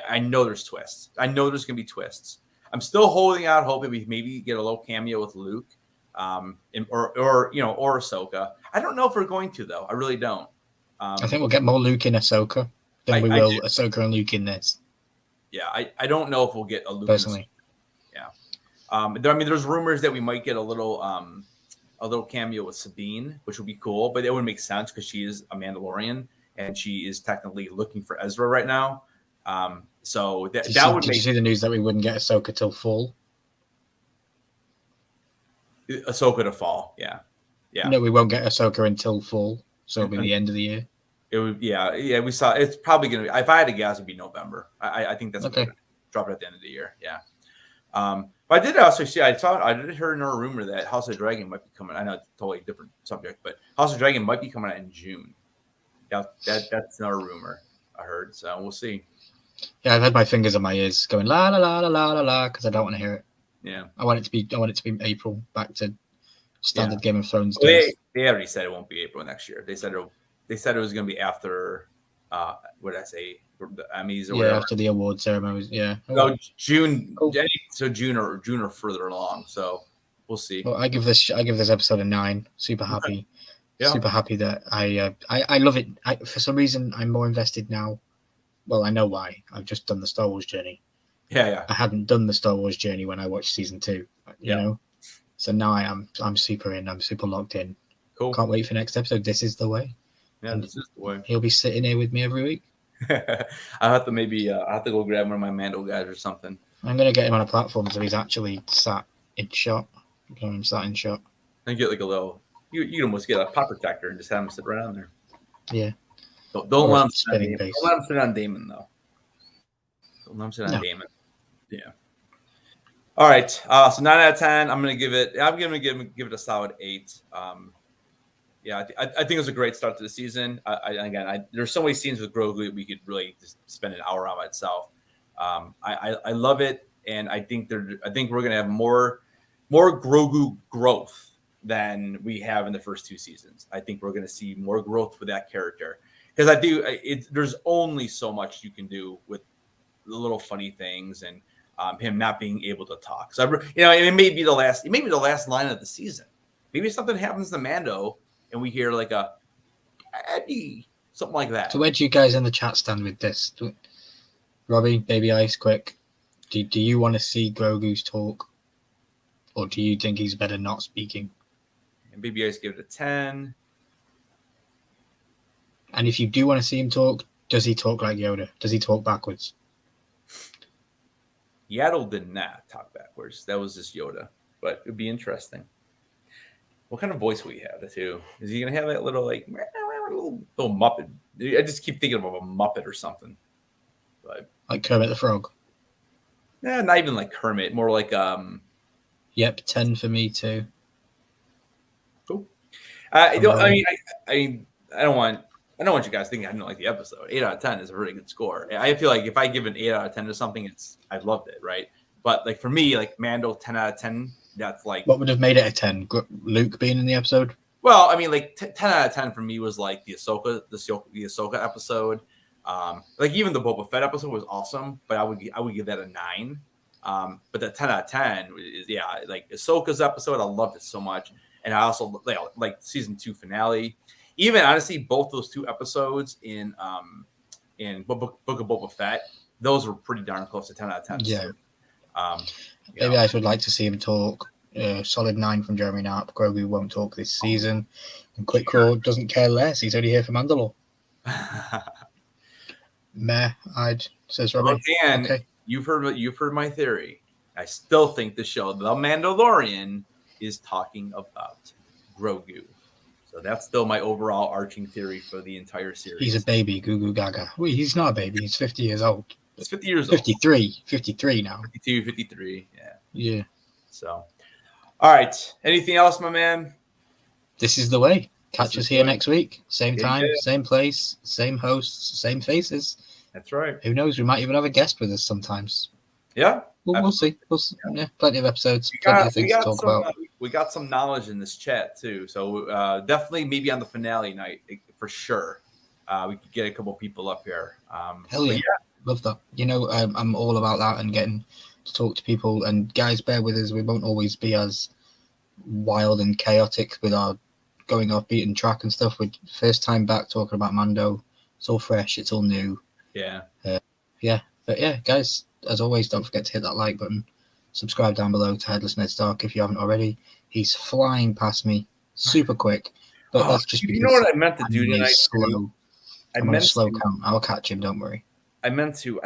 I know there's twists. I know there's going to be twists. I'm still holding out hope that we maybe get a little cameo with Luke, or Ahsoka. I don't know if we're going to though. I really don't. I think we'll get more Luke in Ahsoka than we will Ahsoka and Luke in this. Yeah, I don't know if we'll get a Luke personally. Yeah. I mean, there's rumors that we might get a little cameo with Sabine, which would be cool, but it would make sense because she is a Mandalorian and she is technically looking for Ezra right now. So did you see the news that we wouldn't get Ahsoka till fall? Ahsoka to fall, yeah. No, we won't get Ahsoka until fall, so it'll be the end of the year. It would, yeah. We saw it's probably gonna be. If I had to guess, it'd be November. I think that's okay. Drop it at the end of the year, yeah. But I did also see. I did hear another rumor that House of Dragon might be coming. I know it's a totally different subject, but House of Dragon might be coming out in June. Yeah, that's another rumor I heard. So we'll see. Yeah, I've had my fingers on my ears going la la la la la la la because I don't want to hear it. Yeah, I want it to be April, back to standard Game of Thrones. Well, they already said it won't be April next year. They said it was going to be after. What did I say? The Emmys or whatever. After the award ceremonies. Yeah. No, June. Oh. So June or further along. So we'll see. Well, I give this episode a 9. Super happy. Yeah. Super happy that I love it. For some reason, I'm more invested now. Well, I know why. I've just done the Star Wars journey. Yeah. I hadn't done the Star Wars journey when I watched season 2. You know. So now I'm super in. I'm super locked in. Cool. Can't wait for next episode. This is the way. Yeah, this is the way. He'll be sitting here with me every week. I'll have to go grab one of my Mando guys or something. I'm gonna get him on a platform so he's actually sat in shot. And get like a little. You can almost get a pop protector and just have him sit right on there. Yeah. Don't let him sit on Damon. Don't let him sit on Damon though. Don't let him sit on Damon. Yeah. All right. So 9 out of 10. I'm gonna give it a solid 8. Yeah, I think it was a great start to the season. There's so many scenes with Grogu we could really just spend an hour on by itself. I love it, and I think we're gonna have more Grogu growth than we have in the first 2 seasons. I think we're gonna see more growth for that character because there's only so much you can do with the little funny things and him not being able to talk. So it may be the last line of the season. Maybe something happens to Mando and we hear like a Eddie, something like that. So where do you guys in the chat stand with this? Robbie, Baby Ice, quick. Do you want to see Grogu's talk? Or do you think he's better not speaking? And Baby Ice give it a 10. And if you do want to see him talk, does he talk like Yoda? Does he talk backwards? Yaddle did not talk backwards. That was just Yoda. But it would be interesting. What kind of voice will he have, too? Is he going to have that little, like, little Muppet? I just keep thinking of a Muppet or something. But, like Kermit the Frog? Yeah, not even like Kermit. More like... Yep, 10 for me, too. Cool. I don't want you guys thinking I didn't like the episode. 8 out of 10 is a really good score. I feel like if I give an 8 out of 10 to something, I've loved it, right? But like for me, like Mando, 10 out of 10, that's like... What would have made it a 10? Luke being in the episode? Well, I mean, like 10 out of 10 for me was like the Ahsoka episode. Like even the Boba Fett episode was awesome, but I would give that a 9. But the 10 out of 10 is like Ahsoka's episode. I loved it so much, and I also like season 2 finale. Even honestly, both those 2 episodes in Book of Boba Fett, those were pretty darn close to 10 out of 10. Yeah. Maybe I would like to see him talk. Solid 9 from Jeremy Knapp. Grogu won't talk this season. And Quick Claw doesn't care less. He's only here for Mandalore. Meh, says Robbie. Well, Dan, okay. You've heard my theory. I still think the show The Mandalorian is talking about Grogu. So that's still my overall arching theory for the entire series. He's a baby, Goo Goo Gaga. Wait, he's not a baby. He's 50 years old. He's 50 years 53. old. 53 now. 52, 53. Yeah. Yeah. So, all right. Anything else, my man? This is the way. Catch us here next week. Same time, same place, same hosts, same faces. That's right. Who knows? We might even have a guest with us sometimes. Yeah. We'll see. Yeah, plenty of episodes, plenty of things to talk about. We got some knowledge in this chat too, so definitely maybe on the finale night for sure. We could get a couple people up here. Hell yeah, love that. You know, I'm all about that and getting to talk to people. And guys, bear with us. We won't always be as wild and chaotic with our going off beaten track and stuff. We're first time back talking about Mando. It's all fresh. It's all new. Yeah. But yeah, guys. As always, don't forget to hit that like button. Subscribe down below to Headless Ned Stark if you haven't already. He's flying past me super quick. But that's just because you know what I meant to do tonight? Slow. I'm on a slow count. I'll catch him. Don't worry. I meant to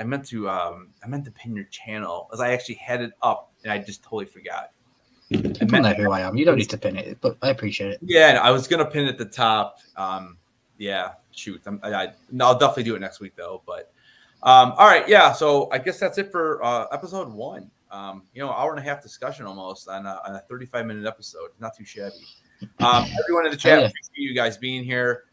pin your channel as I actually had it up and I just totally forgot. You don't know who I am. You don't need to pin it, but I appreciate it. Yeah, I was gonna pin it at the top. Yeah, shoot. I'll definitely do it next week though. But all right, yeah. So I guess that's it for episode 1. Hour and a half discussion almost on a 35-minute episode. Not too shabby. Everyone in the chat, appreciate you guys being here.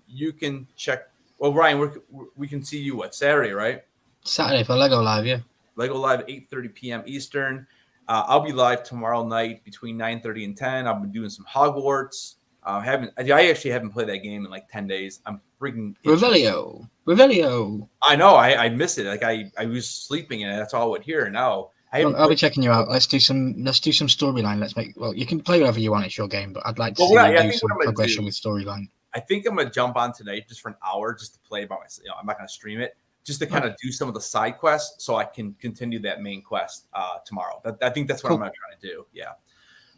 You can check. Well, Ryan, we can see you Saturday, right? Saturday for Lego Live, yeah. Lego Live at 8:30 p.m. Eastern. I'll be live tomorrow night between 9:30 and 10. I've been doing some Hogwarts. I actually haven't played that game in like 10 days. I'm freaking Revelio. I know. I miss it. Like I was sleeping and that's all I would hear. Now I'll be checking you out. Let's do some storyline. You can play whatever you want. It's your game, but I'd like to see you do some progression with storyline. I think I'm gonna jump on tonight just for an hour just to play by myself. I'm not gonna stream it. Just to kind of do some of the side quests so I can continue that main quest tomorrow. I think that's what I'm going to try to do. Yeah.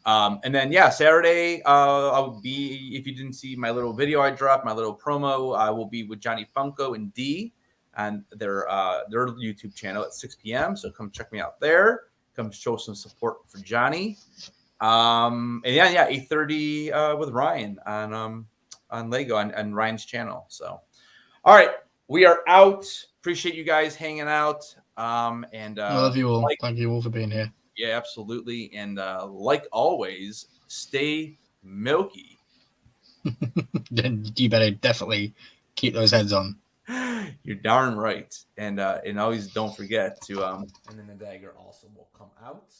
And then, Saturday, I'll be, if you didn't see my little video I dropped, my little promo, I will be with Johnny Funko and D and their YouTube channel at 6 p.m. So come check me out there. Come show some support for Johnny. And 8:30 with Ryan on Lego and Ryan's channel. So, all right. We are out. Appreciate you guys hanging out. I love you all. Thank you all for being here. Yeah, absolutely. And like always, stay milky. Then you better definitely keep those heads on. You're darn right. And always don't forget to and then the dagger also will come out.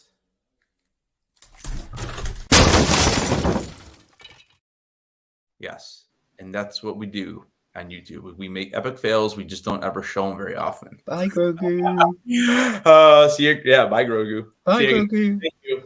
Yes. And that's what we do on YouTube. We make epic fails. We just don't ever show them very often. Bye, Grogu. See you. Yeah, bye, Grogu. Bye, See you. Grogu. Thank you.